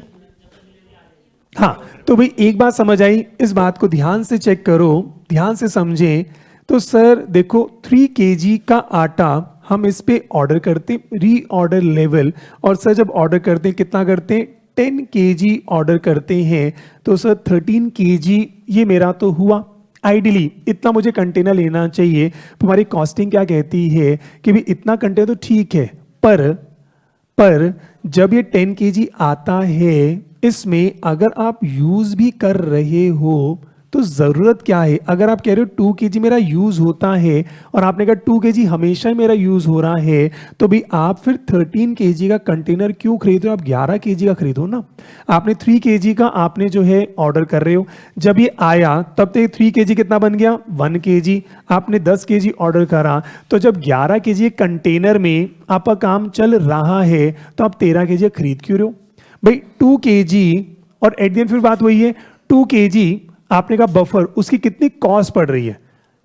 हाँ तो भाई एक बात समझ आई, इस बात को ध्यान से चेक करो, ध्यान से समझें। तो सर देखो 3 kg का आटा हम इस पे ऑर्डर करते हैं रीऑर्डर लेवल, और सर जब ऑर्डर करते हैं कितना करते हैं, 10 kg ऑर्डर करते हैं। तो सर 13 kg ये मेरा तो हुआ, आइडियली इतना मुझे कंटेनर लेना चाहिए। हमारी कॉस्टिंग क्या कहती है कि भी इतना कंटेनर तो ठीक है, पर जब ये 10 kg आता है इसमें अगर आप यूज भी कर रहे हो तो जरूरत क्या है। अगर आप कह रहे हो 2 kg मेरा यूज होता है और आपने कहा 2 kg हमेशा मेरा यूज हो रहा है, तो भी आप फिर 13 kg का कंटेनर क्यों खरीद रहे हो, आप 11 kg का खरीदो ना। आपने 3 kg का आपने जो है ऑर्डर कर रहे हो, जब ये आया तब तक 3 kg कितना बन गया 1 kg, आपने 10 kg ऑर्डर करा, तो जब 11 kg कंटेनर में आपका काम चल रहा है तो आप 13 kg खरीद क्यों रहे हो भाई 2 kg। और एट द एंड फिर बात वही है, 2 kg आपने कहा बफर, उसकी कितनी कॉस्ट पड़ रही है।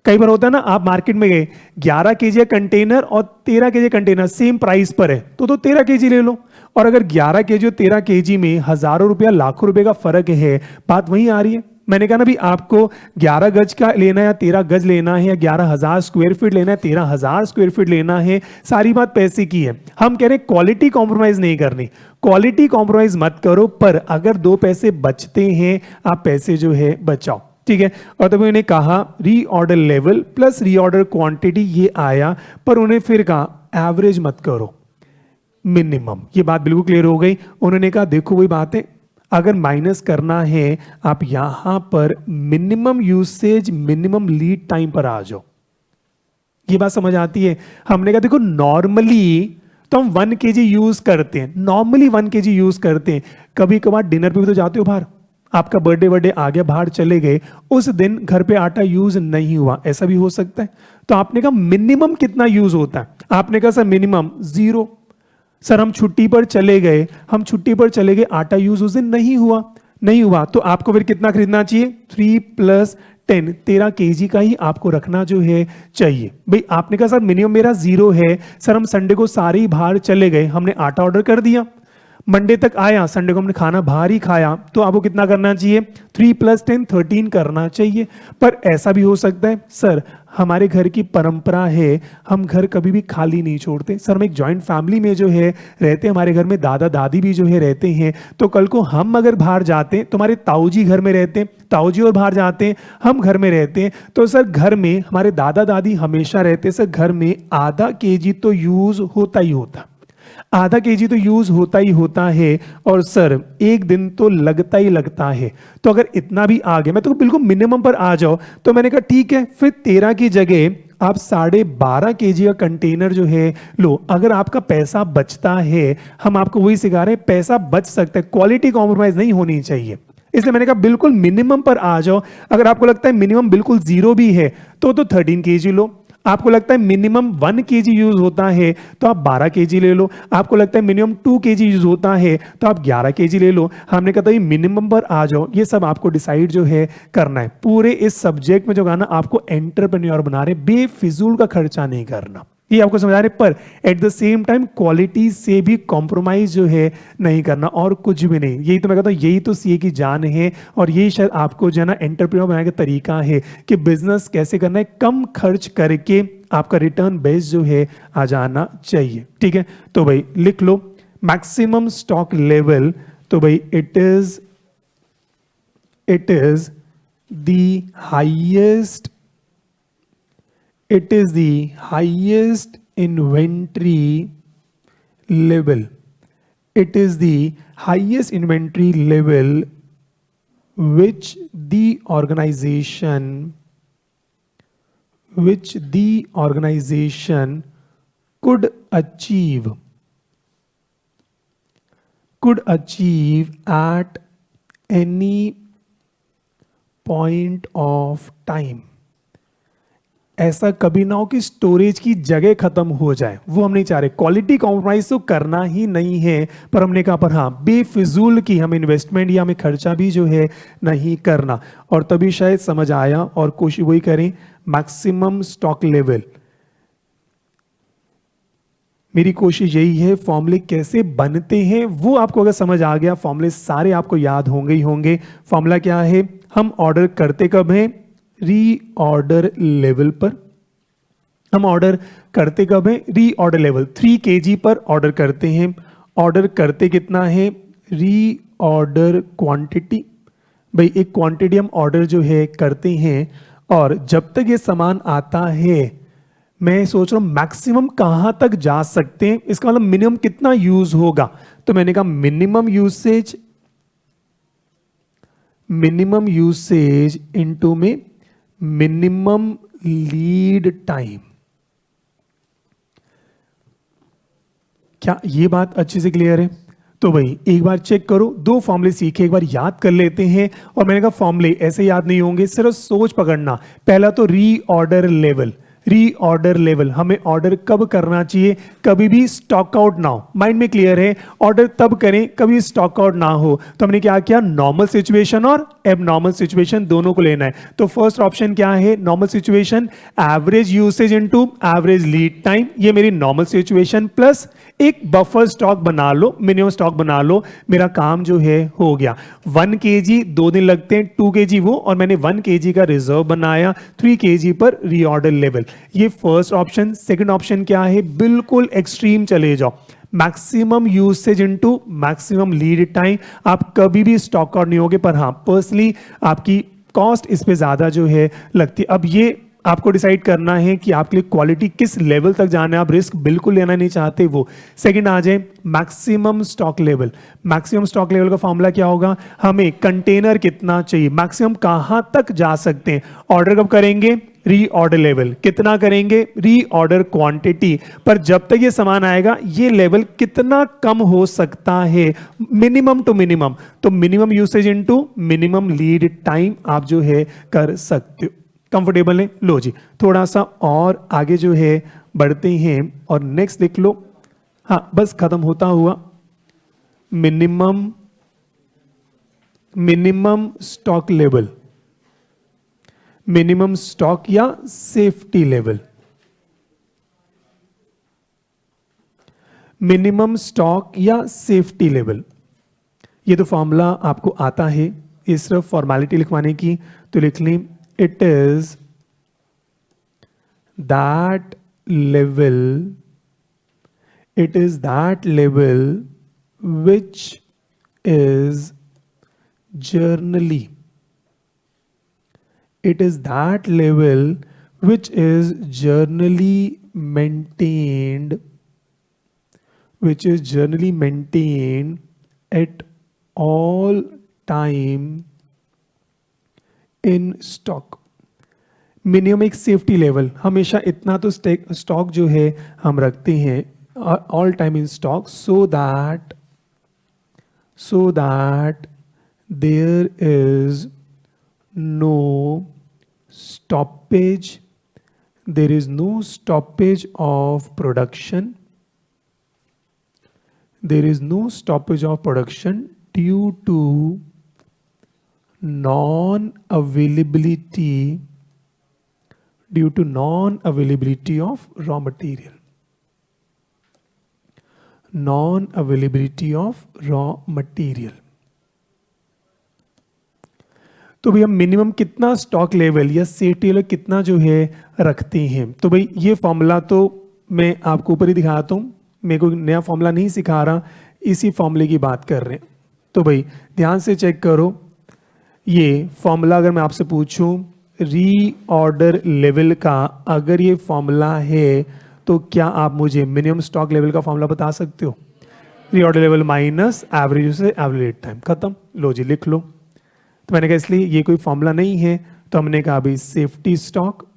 कई बार होता है ना, आप मार्केट में गए 11 kg कंटेनर और 13 kg कंटेनर सेम प्राइस पर है तो 13 kg ले लो। और अगर 11 kg और 13 kg में हजारों रुपया लाखों रुपए का फर्क है, बात वही आ रही है। मैंने कहा ना भी आपको 11 गज का लेना है या 13 गज लेना है या 11,000 स्क्वायर फीट लेना है 13,000 स्क्वायर फीट लेना है, सारी बात पैसे की है। हम कह रहे हैं क्वालिटी कॉम्प्रोमाइज नहीं करनी, क्वालिटी कॉम्प्रोमाइज मत करो, पर अगर 2 पैसे बचते हैं आप पैसे जो है बचाओ, ठीक है। और तब उन्होंने कहा reorder level plus reorder quantity ये आया, पर उन्हें फिर कहा एवरेज मत करो, मिनिमम। ये बात बिल्कुल क्लियर हो गई। उन्होंने कहा देखो वही बात है, अगर माइनस करना है आप यहां पर minimum usage minimum lead time पर आ जाओ। ये बात समझ आती है। हमने कहा देखो नॉर्मली तो हम 1 kg यूज करते हैं, नॉर्मली 1 kg यूज करते हैं, कभी कभार डिनर पे भी तो जाते हो बाहर, आपका बर्थडे आ गया, बाहर चले गए, उस दिन घर पे आटा यूज नहीं हुआ, ऐसा भी हो सकता है। तो आपने कहा मिनिमम कितना यूज होता है, आपने कहा सर मिनिमम 0। सर हम छुट्टी पर चले गए, आटा यूज उस दिन नहीं हुआ, तो आपको फिर कितना खरीदना चाहिए, 3 + 10, 13 kg का ही आपको रखना जो है चाहिए। भाई आपने कहा सर मिनिमम मेरा 0 है, सर हम संडे को सारे ही बाहर चले गए, हमने आटा ऑर्डर कर दिया, मंडे तक आया, संडे को हमने खाना बाहर ही खाया, तो आपको कितना करना चाहिए, 3 + 10, 13 करना चाहिए। पर ऐसा भी हो सकता है सर हमारे घर की परंपरा है, हम घर कभी भी खाली नहीं छोड़ते, सर हम एक जॉइंट फैमिली में जो है रहते, हमारे घर में दादा दादी भी जो है रहते हैं, तो कल को हम अगर बाहर जाते हैं तो हमारे ताऊ जी घर में रहते हैं, ताऊ जी और बाहर जाते हैं, हम घर में रहते हैं, तो सर घर में हमारे दादा दादी हमेशा रहते, सर घर में आधा kg तो यूज होता ही होता, आधा kg तो यूज होता ही होता है, और सर एक दिन तो लगता ही लगता है। तो अगर इतना भी आ गया, मैं तो बिल्कुल मिनिमम पर आ जाओ, तो मैंने कहा ठीक है, फिर 13 की जगह आप 12.5 kg का कंटेनर जो है लो। अगर आपका पैसा बचता है, हम आपको वही सिखा रहे हैं, पैसा बच सकता है, क्वालिटी कॉम्प्रोमाइज नहीं होनी चाहिए, इसलिए मैंने कहा बिल्कुल मिनिमम पर आ जाओ। अगर आपको लगता है मिनिमम बिल्कुल 0 भी है तो 13 kg लो, आपको लगता है मिनिमम 1 kg यूज होता है तो आप 12 kg ले लो, आपको लगता है मिनिमम 2 kg यूज होता है तो आप 11 kg ले लो। हमने कहा था ये मिनिमम पर आ जाओ, ये सब आपको डिसाइड जो है करना है। पूरे इस सब्जेक्ट में जो गाना आपको एंटरप्रेन्योर बना रहे, बेफिजूल का खर्चा नहीं करना, ये आपको समझा रहे, पर at the same time quality से भी कॉम्प्रोमाइज जो है नहीं करना, और कुछ भी नहीं। यही तो मैं कहता हूँ, यही तो सीए की जान है, और यही शायद आपको जो है ना एंटरप्रेन्योर बनाने का तरीका है कि बिजनेस कैसे करना है, कम खर्च करके आपका रिटर्न बेस जो है आ जाना चाहिए। ठीक है, तो भाई लिख लो मैक्सिमम स्टॉक लेवल, तो भाई it is the highest, it is the highest inventory level, it is the highest inventory level which the organization could achieve at any point of time। ऐसा कभी ना हो कि स्टोरेज की जगह खत्म हो जाए, वो हम नहीं चाह रहे। क्वालिटी कॉम्प्रोमाइज तो करना ही नहीं है, पर हमने कहा पर हाँ बेफिजूल की हम इन्वेस्टमेंट या हमें खर्चा भी जो है नहीं करना। और तभी शायद समझ आया, और कोशिश वही करें मैक्सिमम स्टॉक लेवल। मेरी कोशिश यही है, फॉर्मूले कैसे बनते हैं वो आपको अगर समझ आ गया, फॉर्मूले सारे आपको याद होंगे ही होंगे। फॉर्मूला क्या है, हम ऑर्डर करते कब हैं, रीऑर्डर लेवल पर। हम ऑर्डर करते कब है, रीऑर्डर लेवल 3 kg पर ऑर्डर करते हैं। ऑर्डर करते कितना है, रीऑर्डर क्वांटिटी। भाई एक क्वांटिटी हम ऑर्डर जो है करते हैं, और जब तक ये सामान आता है मैं सोच रहा हूं मैक्सिमम कहां तक जा सकते हैं, इसका मतलब मिनिमम कितना यूज होगा। तो मैंने कहा मिनिमम यूसेज इनटू में मिनिमम लीड टाइम। क्या ये बात अच्छे से क्लियर है? तो भाई एक बार चेक करो, 2 फॉर्मूले सीखे, एक बार याद कर लेते हैं। और मैंने कहा फॉर्मूले ऐसे याद नहीं होंगे, सिर्फ सोच पकड़ना। पहला तो रीऑर्डर लेवल, हमें ऑर्डर कब करना चाहिए, कभी भी स्टॉक आउट ना हो। माइंड में क्लियर है, ऑर्डर तब करें कभी स्टॉक आउट ना हो। तो हमने क्या किया, नॉर्मल सिचुएशन और एबनॉर्मल सिचुएशन दोनों को लेना है। तो फर्स्ट ऑप्शन क्या है, normal situation, average usage into average lead time. ये मेरी नॉर्मल सिचुएशन, प्लस एक बफर स्टॉक बना लो, मिनिमम स्टॉक बना लो, मेरा काम जो है हो गया। 1 kg 2 दिन लगते हैं, 2 kg वो, और मैंने 1 kg का रिजर्व बनाया 3 kg पर रीऑर्डर लेवल। ये फर्स्ट ऑप्शन। सेकंड ऑप्शन क्या है, बिल्कुल एक्सट्रीम चले जाओ, maximum usage into maximum lead time. आप कभी भी स्टॉक आउट नहीं होगे, पर हाँ पर्सनली आपकी कॉस्ट इस पे ज्यादा जो है लगती है। अब ये आपको डिसाइड करना है कि आपके लिए क्वालिटी किस लेवल तक जाना है, आप रिस्क बिल्कुल लेना नहीं चाहते वो। सेकंड आ जाए maximum stock level. Maximum stock level का फॉर्मूला क्या होगा, हमें कंटेनर कितना चाहिए, मैक्सिमम कहां तक जा सकते हैं। ऑर्डर कब करेंगे, रीऑर्डर लेवल कितना करेंगे, रीऑर्डर क्वांटिटी, पर जब तक ये सामान आएगा ये लेवल कितना कम हो सकता है, मिनिमम टू मिनिमम, तो minimum usage into minimum lead time आप जो है कर सकते हो। कंफर्टेबल है? लो जी, थोड़ा सा और आगे जो है बढ़ते हैं और नेक्स्ट देख लो। हाँ, बस खत्म होता हुआ minimum stock level, minimum stock या सेफ्टी लेवल, मिनिमम स्टॉक या सेफ्टी लेवल, ये तो फॉर्मूला आपको आता है, ये सिर्फ फॉर्मेलिटी लिखवाने की, तो लिख लें it is that level, it is that level which is generally, it is that level which is generally maintained, which is generally maintained at all time in stock। Minimum एक सेफ्टी लेवल, हमेशा इतना तो stock जो है हम रखते हैं all time in stock, so that there is no stoppage, there is no stoppage of production, there is no stoppage of production due to non-availability of raw material, non-availability of raw material। तो भैया minimum कितना stock level या safety level कितना जो है रखते हैं, तो भाई ये फॉर्मूला तो मैं आपको ऊपर ही दिखाता हूँ, मेरे को नया फॉर्मूला नहीं सिखा रहा, इसी फॉर्मूले की बात कर रहे हैं। तो भाई ध्यान से चेक करो, ये फॉर्मूला अगर मैं आपसे पूछूं रीऑर्डर लेवल का, अगर ये फॉर्मूला है तो क्या आप मुझे मिनिमम स्टॉक लेवल का फॉर्मूला बता सकते हो? रीऑर्डर लेवल माइनस एवरेज से एवरेज लीड टाइम, खत्म। लो जी लिख लो। तो मैंने कहा इसलिए ये कोई फॉर्मूला नहीं है, तो हमने कहा भाई सेफ्टी स्टॉक,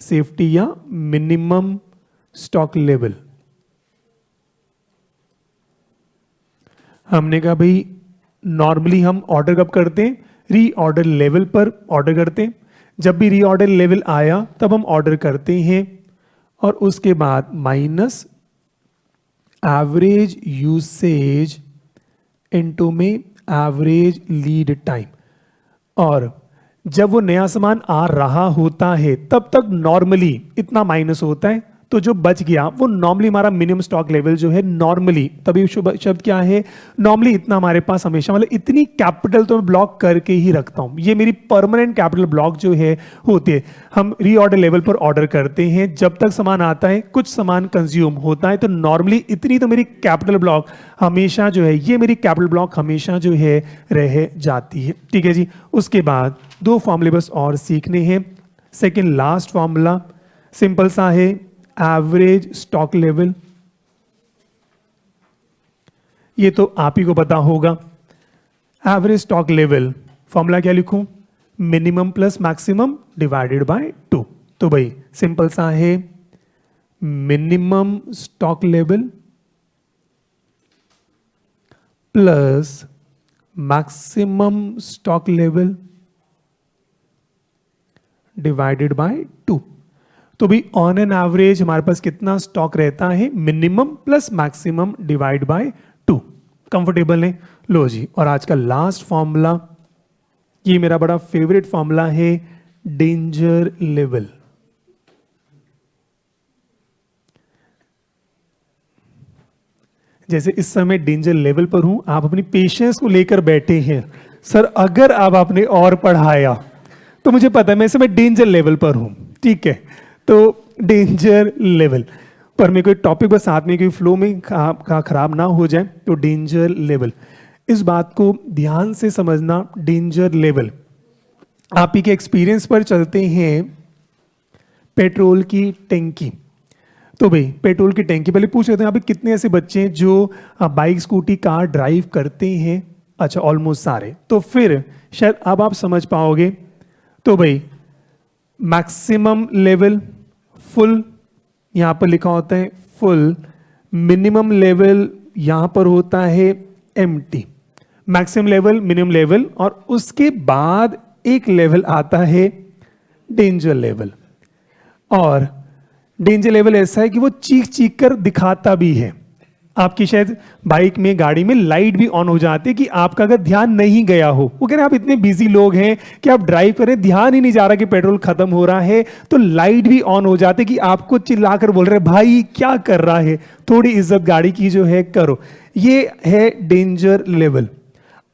सेफ्टी या मिनिमम स्टॉक लेवल। हमने कहा भाई नॉर्मली हम ऑर्डर कब करते हैं? रीऑर्डर लेवल पर ऑर्डर करते हैं। जब भी रीऑर्डर लेवल आया तब हम ऑर्डर करते हैं और उसके बाद माइनस एवरेज यूसेज इनटू में एवरेज लीड टाइम। और जब वो नया सामान आ रहा होता है तब तक नॉर्मली इतना माइनस होता है, तो जो बच गया वो नॉर्मली हमारा मिनिमम स्टॉक लेवल जो है नॉर्मली, तभी शब्द क्या है? नॉर्मली इतना हमारे पास हमेशा, मतलब इतनी कैपिटल तो मैं ब्लॉक करके ही रखता हूं, ये मेरी परमानेंट कैपिटल ब्लॉक जो है होती है। हम रीऑर्डर लेवल पर ऑर्डर करते हैं, जब तक सामान आता है कुछ सामान कंज्यूम होता है, तो नॉर्मली इतनी तो मेरी कैपिटल ब्लॉक हमेशा जो है, ये मेरी कैपिटल ब्लॉक हमेशा जो है रह जाती है। ठीक है जी। उसके बाद दो फॉर्मूले बस और सीखने हैं। सेकेंड लास्ट फॉर्मूला सिंपल सा है, एवरेज स्टॉक लेवल, ये तो आप ही को पता होगा। एवरेज स्टॉक लेवल फॉर्मूला क्या लिखूं? Minimum plus maximum divided by 2। तो भाई सिंपल सा है, minimum stock level plus maximum stock level divided by 2। तो भी ऑन एन एवरेज हमारे पास कितना स्टॉक रहता है? Minimum plus maximum divide by 2। Comfortable है? लो जी। और आज का लास्ट फॉर्मूला, ये मेरा बड़ा फेवरेट फॉर्मूला है, डेंजर लेवल। जैसे इस समय डेंजर लेवल पर हूं, आप अपनी पेशेंस को लेकर बैठे हैं, सर अगर आप आपने और पढ़ाया तो मुझे पता है मैं इस समय डेंजर लेवल पर हूं। ठीक है, तो डेंजर लेवल पर मैं कोई टॉपिक बस साथ में कोई फ्लो में खराब ना हो जाए, तो डेंजर लेवल, इस बात को ध्यान से समझना। डेंजर लेवल आप ही के एक्सपीरियंस पर चलते हैं। पेट्रोल की टैंकी, तो भाई पेट्रोल की टैंकी पहले पूछ लेते हैं, अभी कितने ऐसे बच्चे हैं जो बाइक स्कूटी कार ड्राइव करते हैं? अच्छा, ऑलमोस्ट सारे। तो फिर शायद अब आप समझ पाओगे। तो भाई मैक्सिमम लेवल फुल, यहां पर लिखा होता है फुल, मिनिमम लेवल यहां पर होता है empty. Maximum level, minimum level, और उसके बाद एक लेवल आता है डेंजर लेवल। और डेंजर लेवल ऐसा है कि वो चीख चीख कर दिखाता भी है। आपकी शायद बाइक में, गाड़ी में लाइट भी ऑन हो जाती है कि आपका अगर ध्यान नहीं गया हो, वो कह रहे हैं आप इतने बिजी लोग हैं कि आप ड्राइव करें, ध्यान ही नहीं जा रहा कि पेट्रोल खत्म हो रहा है, तो लाइट भी ऑन हो जाती है कि आपको चिल्लाकर बोल रहे भाई क्या कर रहा है, थोड़ी इज्जत गाड़ी की जो है करो। ये है डेंजर लेवल।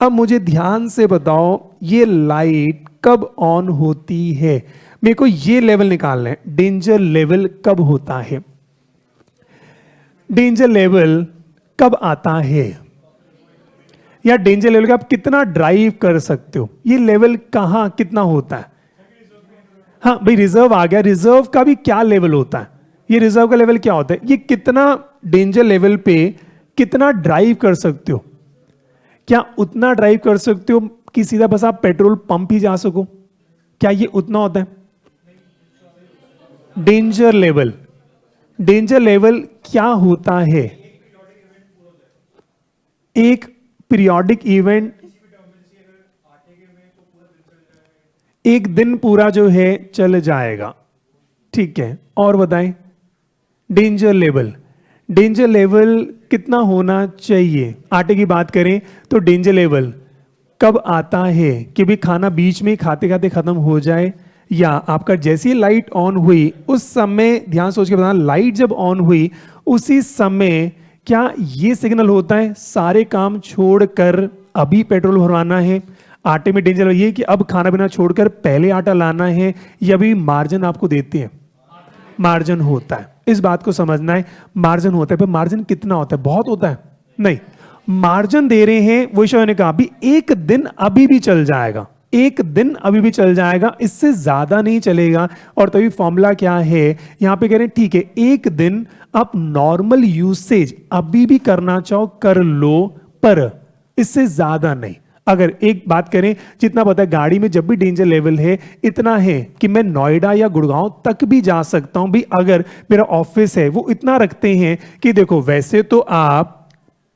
अब मुझे ध्यान से बताओ ये लाइट कब ऑन होती है? मेरे को ये लेवल निकालना है, डेंजर लेवल कब होता है, डेंजर लेवल कब आता है, या डेंजर लेवल का आप कितना ड्राइव कर सकते हो, ये लेवल कहां कितना होता है? हाँ भाई रिजर्व आ गया, रिजर्व का भी क्या लेवल होता है? ये रिजर्व का लेवल क्या होता है? ये कितना डेंजर लेवल पे कितना ड्राइव कर सकते हो? क्या उतना ड्राइव कर सकते हो कि सीधा बस आप पेट्रोल पंप ही जा सको? क्या ये उतना होता है? डेंजर लेवल, डेंजर लेवल क्या होता है? एक पीरियोडिक इवेंट, एक दिन पूरा जो है चल जाएगा, ठीक है। और बताएं डेंजर लेवल, डेंजर लेवल कितना होना चाहिए? आटे की बात करें तो डेंजर लेवल कब आता है कि भी खाना बीच में खाते खाते खत्म हो जाए, या आपका जैसी लाइट ऑन हुई उस समय, ध्यान सोच के बताना, लाइट जब ऑन हुई उसी समय क्या ये सिग्नल होता है सारे काम छोड़कर अभी पेट्रोल भरवाना है? आटे में डेंजर ये कि अब खाना पीना छोड़कर पहले आटा लाना है, या भी मार्जिन आपको देते हैं? मार्जिन होता है, इस बात को समझना है, मार्जिन होता है। पर मार्जिन कितना होता है? बहुत होता है? नहीं, मार्जिन दे रहे हैं, वो शो ने कहा भी एक दिन अभी भी चल जाएगा, एक दिन अभी भी चल जाएगा, इससे ज्यादा नहीं चलेगा। और तभी फॉर्मूला क्या है यहां पे कह रहे हैं ठीक है एक दिन आप नॉर्मल यूसेज अभी भी करना चाहो कर लो, पर इससे ज्यादा नहीं। अगर एक बात करें, जितना पता है गाड़ी में जब भी डेंजर लेवल है इतना है कि मैं नोएडा या गुड़गांव तक भी जा सकता हूं भी, अगर मेरा ऑफिस है वो इतना रखते हैं कि देखो वैसे तो आप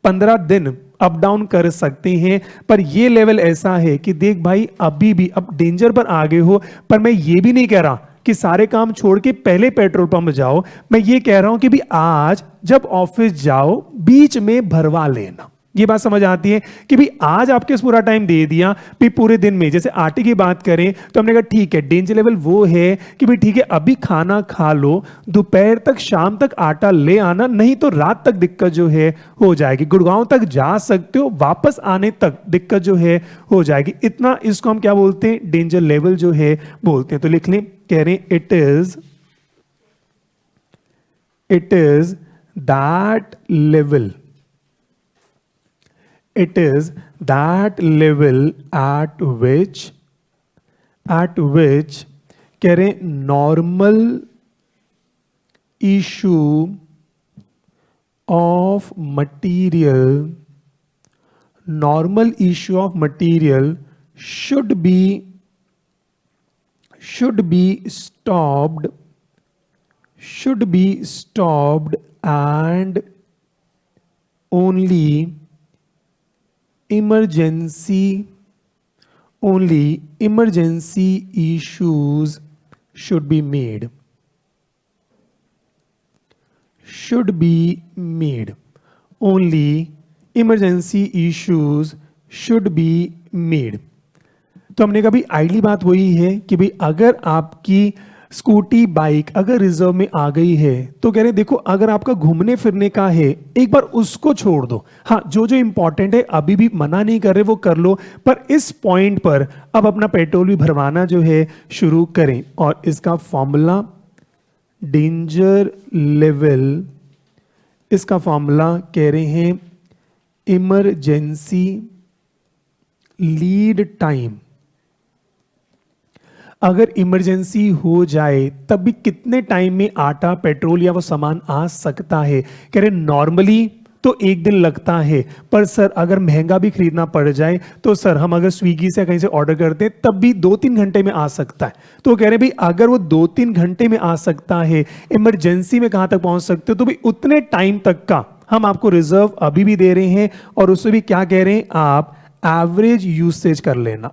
15 दिन अप डाउन कर सकते हैं, पर ये लेवल ऐसा है कि देख भाई अभी भी अब डेंजर पर आगे हो, पर मैं ये भी नहीं कह रहा कि सारे काम छोड़ के पहले पेट्रोल पंप जाओ, मैं ये कह रहा हूं कि भी आज जब ऑफिस जाओ बीच में भरवा लेना। ये बात समझ आती है कि भी आज आपके पूरा टाइम दे दिया, भी पूरे दिन में जैसे आटे की बात करें तो हमने कहा ठीक है डेंजर लेवल वो है कि भी ठीक है अभी खाना खा लो, दोपहर तक शाम तक आटा ले आना, नहीं तो रात तक दिक्कत जो है हो जाएगी, गुड़गांव तक जा सकते हो, वापस आने तक दिक्कत जो है हो जाएगी। इतना इसको हम क्या बोलते हैं? डेंजर लेवल जो है बोलते हैं। तो लिख लें, कह रहे हैं it is that level, it is that level at which कह रहे normal issue of material should be stopped and only emergency issues should be made. Only emergency issues should be made. तो हमने कहा भाई आइडली बात वही है कि भाई अगर आपकी स्कूटी बाइक अगर रिजर्व में आ गई है तो कह रहे देखो अगर आपका घूमने फिरने का है एक बार उसको छोड़ दो, हाँ जो इंपॉर्टेंट है अभी भी मना नहीं कर रहे वो कर लो, पर इस पॉइंट पर अब अपना पेट्रोल भी भरवाना जो है शुरू करें। और इसका फॉर्मूला डेंजर लेवल, इसका फॉर्मूला कह रहे हैं इमरजेंसी लीड टाइम। अगर इमरजेंसी हो जाए तब भी कितने टाइम में आटा पेट्रोल या वो सामान आ सकता है? कह रहे नॉर्मली तो एक दिन लगता है। पर सर अगर महंगा भी खरीदना पड़ जाए तो सर हम अगर स्विगी से कहीं से ऑर्डर करते हैं तब भी 2-3 घंटे में आ सकता है। तो कह रहे हैं भाई अगर वो 2-3 घंटे में आ सकता है, इमरजेंसी में कहां तक पहुंच सकते हो, तो भाई उतने टाइम तक का हम आपको रिजर्व अभी भी दे रहे हैं। और उससे भी क्या कह रहे हैं, आप एवरेज यूसेज कर लेना।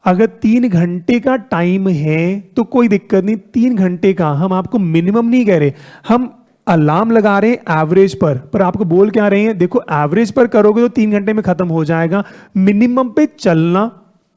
अगर 3 घंटे का टाइम है तो कोई दिक्कत नहीं, 3 घंटे का हम आपको मिनिमम नहीं कह रहे, हम अलार्म लगा रहे हैं एवरेज पर आपको बोल क्या रहे हैं, देखो एवरेज पर करोगे तो 3 घंटे में खत्म हो जाएगा, मिनिमम पे चलना।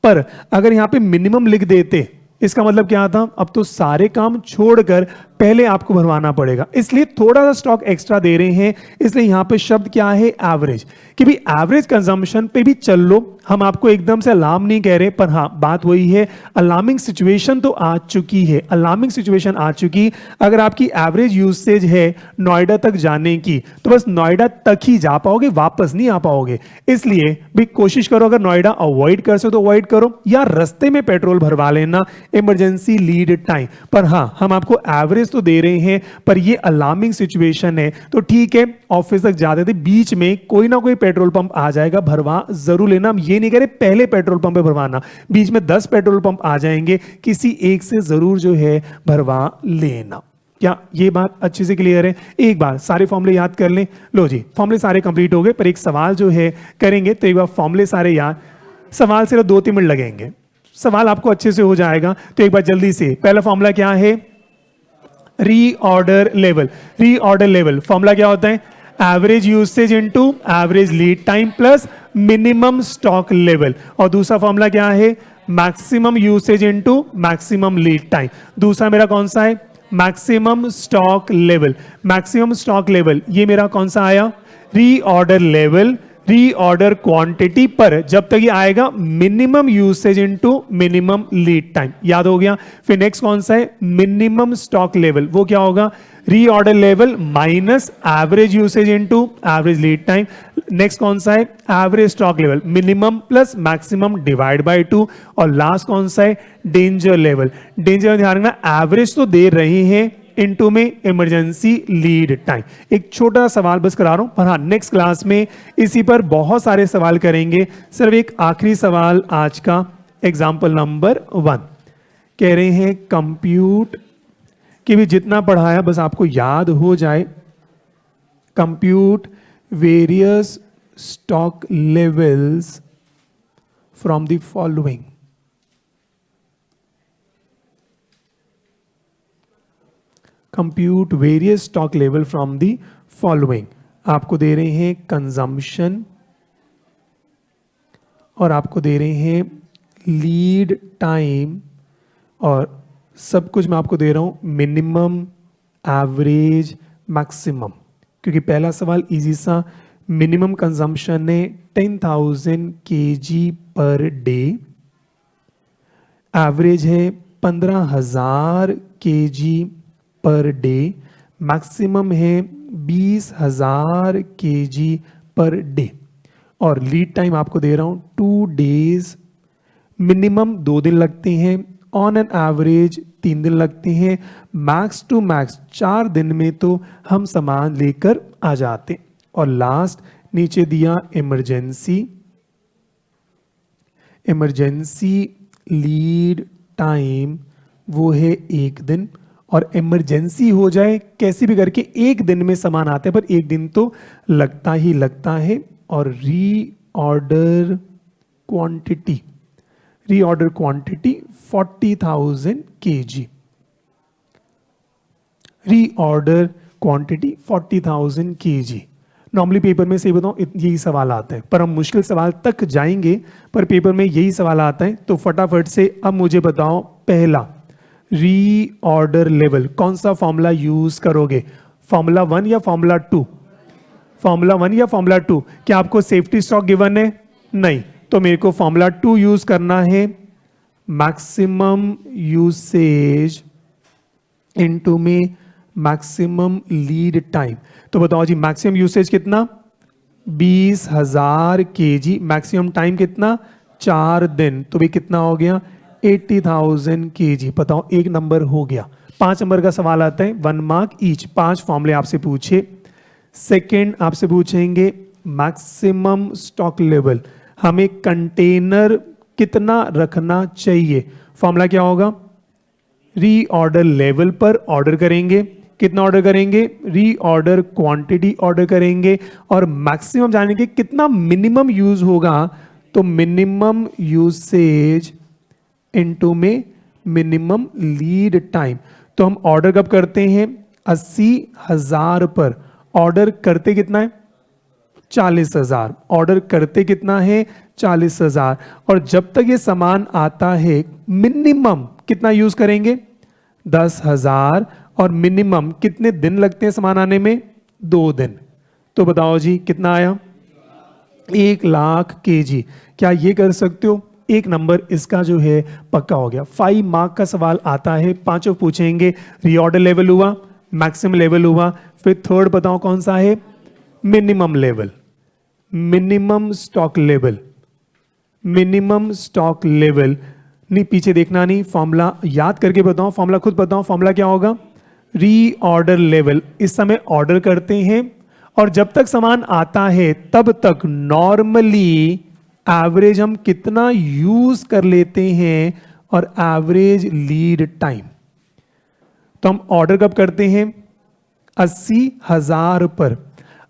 पर अगर यहां पे मिनिमम लिख देते इसका मतलब क्या था, अब तो सारे काम छोड़कर पहले आपको भरवाना पड़ेगा, इसलिए थोड़ा सा स्टॉक एक्स्ट्रा दे रहे हैं। इसलिए यहां पे शब्द क्या है, एवरेज, कि भी एवरेज कंजम्पशन पे भी चल लो। हम आपको एकदम से अलार्म नहीं कह रहे, पर हाँ बात वही है, अलार्मिंग सिचुएशन तो आ चुकी है, अलार्मिंग सिचुएशन आ चुकी। अगर आपकी एवरेज यूसेज है नोएडा तक जाने की तो बस नोएडा तक ही जा पाओगे, वापस नहीं आ पाओगे। इसलिए भी कोशिश करो, अगर नोएडा अवॉइड कर सको तो अवॉइड करो, या रास्ते में पेट्रोल भरवा लेना, इमरजेंसी लीड टाइम। पर हाँ हम आपको एवरेज तो दे रहे हैं, पर ये अलार्मिंग सिचुएशन है तो ठीक है, ऑफिस तक जाते थे बीच में कोई ना कोई पेट्रोल पंप आ जाएगा, भरवा जरूर लेना। हम ये नहीं कह रहे पहले पेट्रोल पंप पे भरवाना, बीच में 10 पेट्रोल पंप आ जाएंगे, किसी एक से जरूर जो है भरवा लेना। क्या ये बात अच्छे से क्लियर है? एक बार सारे फॉर्मूले याद कर लें। लो जी फॉर्मूले सारे कंप्लीट हो गए, पर एक सवाल जो है करेंगे, तो एक बार फॉर्मूले सारे याद, सवाल सिर्फ 2-3 मिनट लगेंगे, सवाल आपको अच्छे से हो जाएगा। तो एक बार जल्दी से, पहला फॉर्मूला क्या है, reorder level. Reorder level formula क्या होता है, average usage into average lead time plus minimum stock level. और दूसरा फॉर्मूला क्या है, maximum usage into maximum lead time. दूसरा मेरा कौन सा है, maximum stock level. Maximum stock level ये मेरा कौन सा आया, रीऑर्डर लेवल, रीऑर्डर क्वांटिटी पर जब तक ये आएगा minimum usage into minimum lead time. याद हो गया। फिर नेक्स्ट कौन सा है, मिनिमम स्टॉक लेवल, वो क्या होगा, reorder level minus average usage into average lead time. Next कौन सा है, average stock level, minimum plus maximum divide by 2। और लास्ट कौन सा है, डेंजर लेवल। डेंजर में ध्यान रखना, एवरेज तो दे रहे हैं, इनटू में इमरजेंसी लीड टाइम। एक छोटा सवाल बस करा रहा हूं, पर हाँ नेक्स्ट क्लास में इसी पर बहुत सारे सवाल करेंगे। सिर्फ एक आखिरी सवाल आज का, एग्जाम्पल नंबर 1 कह रहे हैं कंप्यूट, कि भी जितना पढ़ाया बस आपको याद हो जाए। Compute various stock levels from the following. Compute various stock level from the following. आपको दे रहे हैं कंजम्पशन और आपको दे रहे हैं लीड टाइम, और सब कुछ मैं आपको दे रहा हूं मिनिमम, एवरेज, मैक्सिमम। क्योंकि पहला सवाल इजी सा, मिनिमम कंजम्पशन है 10,000 kg पर डे, एवरेज है 15,000 kg पर डे, मैक्सिमम है 20,000 kg पर डे, और लीड टाइम आपको दे रहा हूं 2 डेज। मिनिमम 2 दिन लगते हैं, ऑन एन एवरेज 3 दिन लगते हैं, मैक्स टू मैक्स 4 दिन में तो हम सामान लेकर आ जाते। और लास्ट नीचे दिया इमरजेंसी, इमरजेंसी लीड टाइम वो है 1 दिन, और इमरजेंसी हो जाए कैसे भी करके 1 दिन में सामान आते हैं, पर 1 दिन तो लगता ही लगता है। और reorder quantity, reorder quantity 40,000 kg, reorder quantity 40,000 kg। Normally paper में सही बताऊं यही सवाल आता है, पर हम मुश्किल सवाल तक जाएंगे, पर पेपर में यही सवाल आता है। तो फटाफट से अब मुझे बताओ, पहला रीऑर्डर लेवल कौन सा फॉर्मूला यूज करोगे, फॉर्मूला 1 या फॉर्मूला 2? फॉर्मूला 1 या फॉर्मूला 2? क्या आपको सेफ्टी स्टॉक गिवन है? नहीं, तो मेरे को फॉर्मूला 2 यूज करना है, मैक्सिमम यूसेज इनटू में मैक्सिमम लीड टाइम। तो बताओ जी मैक्सिमम यूसेज कितना, 20,000 kg, मैक्सिमम टाइम कितना, 4 दिन, तो भी कितना हो गया 80,000 kg। बताओ एक नंबर हो गया। 5 नंबर का सवाल आता है 1 मार्क ईच, 5 फॉर्मूले आपसे पूछे। सेकंड आपसे पूछेंगे मैक्सिमम स्टॉक लेवल, हमें कंटेनर कितना रखना चाहिए। फॉर्मूला क्या होगा, रीऑर्डर लेवल पर ऑर्डर करेंगे, कितना ऑर्डर करेंगे, रीऑर्डर क्वांटिटी ऑर्डर करेंगे, और मैक्सिमम जानेंगे कितना मिनिमम यूज होगा, तो मिनिमम यूसेज इनटू में मिनिमम लीड टाइम। तो हम ऑर्डर कब करते हैं, 80,000 पर ऑर्डर करते कितना है, 40,000। ऑर्डर करते कितना है, 40,000। और जब तक ये सामान आता है मिनिमम कितना यूज करेंगे, 10,000। और मिनिमम कितने दिन लगते हैं सामान आने में, 2 दिन। तो बताओ जी कितना आया, 1,00,000 kg। क्या ये कर सकते हो, एक नंबर इसका जो है पक्का हो गया। 5 मार्क का सवाल आता है, पांचों पूछेंगे। रीऑर्डर लेवल हुआ, मैक्सिमम लेवल हुआ, फिर थर्ड बताओ कौन सा है, minimum level, minimum stock level, minimum stock level. नहीं पीछे देखना नहीं, फॉर्मूला याद करके बताओ, फॉर्मूला खुद बताओ, फॉर्मूला क्या होगा, रीऑर्डर लेवल। इस समय ऑर्डर करते हैं और जब तक सामान आता है तब तक नॉर्मली एवरेज हम कितना यूज कर लेते हैं, और एवरेज लीड टाइम। तो हम ऑर्डर कब करते हैं, 80,000 पर,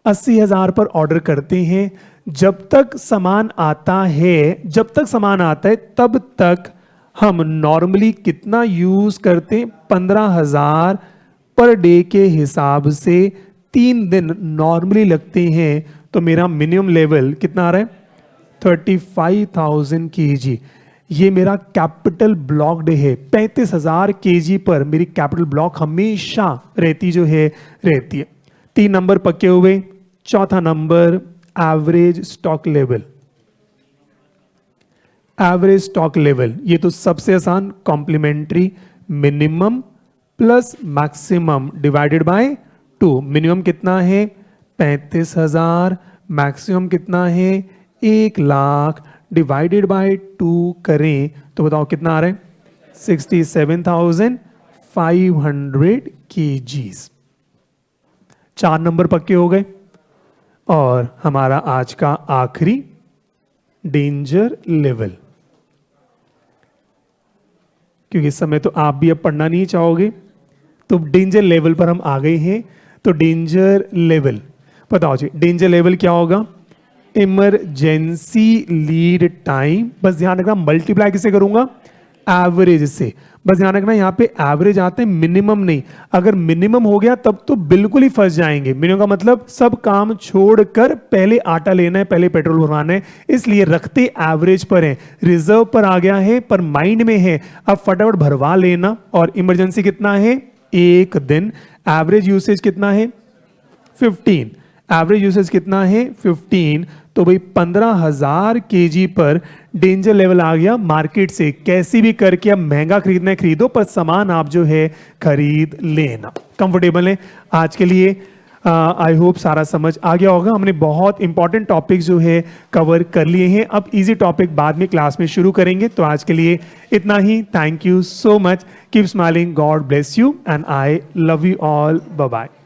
80,000 पर ऑर्डर करते हैं। जब तक सामान आता है, जब तक सामान आता है तब तक हम नॉर्मली कितना यूज करते हैं, 15,000 पर डे के हिसाब से 3 दिन नॉर्मली लगते हैं। तो मेरा मिनिमम लेवल कितना आ रहा है, 35,000 kg। ये मेरा कैपिटल ब्लॉक्ड है, 35,000 kg पर मेरी कैपिटल ब्लॉक हमेशा रहती जो है रहती है। 3 नंबर पक्के हुए। चौथा number average stock level, average stock level. ये तो सबसे आसान, complementary, minimum plus maximum divided by 2। मिनिमम कितना है 35,000, मैक्सिमम कितना है 1,00,000, डिवाइडेड बाय 2 करें तो बताओ कितना आ रहा है, 67,500 kgs। 4 नंबर पक्के हो गए। और हमारा आज का आखिरी डेंजर लेवल, क्योंकि इस समय तो आप भी अब पढ़ना नहीं चाहोगे, तो डेंजर लेवल पर हम आ गए हैं। तो डेंजर लेवल बताओ जी, डेंजर लेवल क्या होगा, इमरजेंसी लीड टाइम। बस ध्यान रखना मल्टीप्लाई किसे करूंगा, एवरेज से। बस ध्यान रखना यहाँ पे एवरेज आते हैं, मिनिमम नहीं। अगर मिनिमम हो गया तब तो बिल्कुल ही फंस जाएंगे। मिनिमम का मतलब सब काम छोड़कर पहले आटा लेना है, पहले पेट्रोल भरवाना है, इसलिए रखते एवरेज पर है। रिजर्व पर आ गया है पर माइंड में है, अब फटाफट भरवा लेना। और इमरजेंसी कितना है, 1 दिन। एवरेज यूसेज कितना है 15, एवरेज यूसेज कितना है 15। तो भाई 15,000 kg पर डेंजर लेवल आ गया मार्केट से। कैसी भी करके अब महंगा खरीदना है खरीदो, पर सामान आप जो है खरीद लेना। कंफर्टेबल है आज के लिए। आई होप सारा समझ आ गया होगा। हमने बहुत इंपॉर्टेंट टॉपिक जो है कवर कर लिए हैं। अब इजी टॉपिक बाद में क्लास में शुरू करेंगे। तो आज के लिए इतना ही। Thank you so much. Keep smiling, god bless you and I love you all. Bye bye.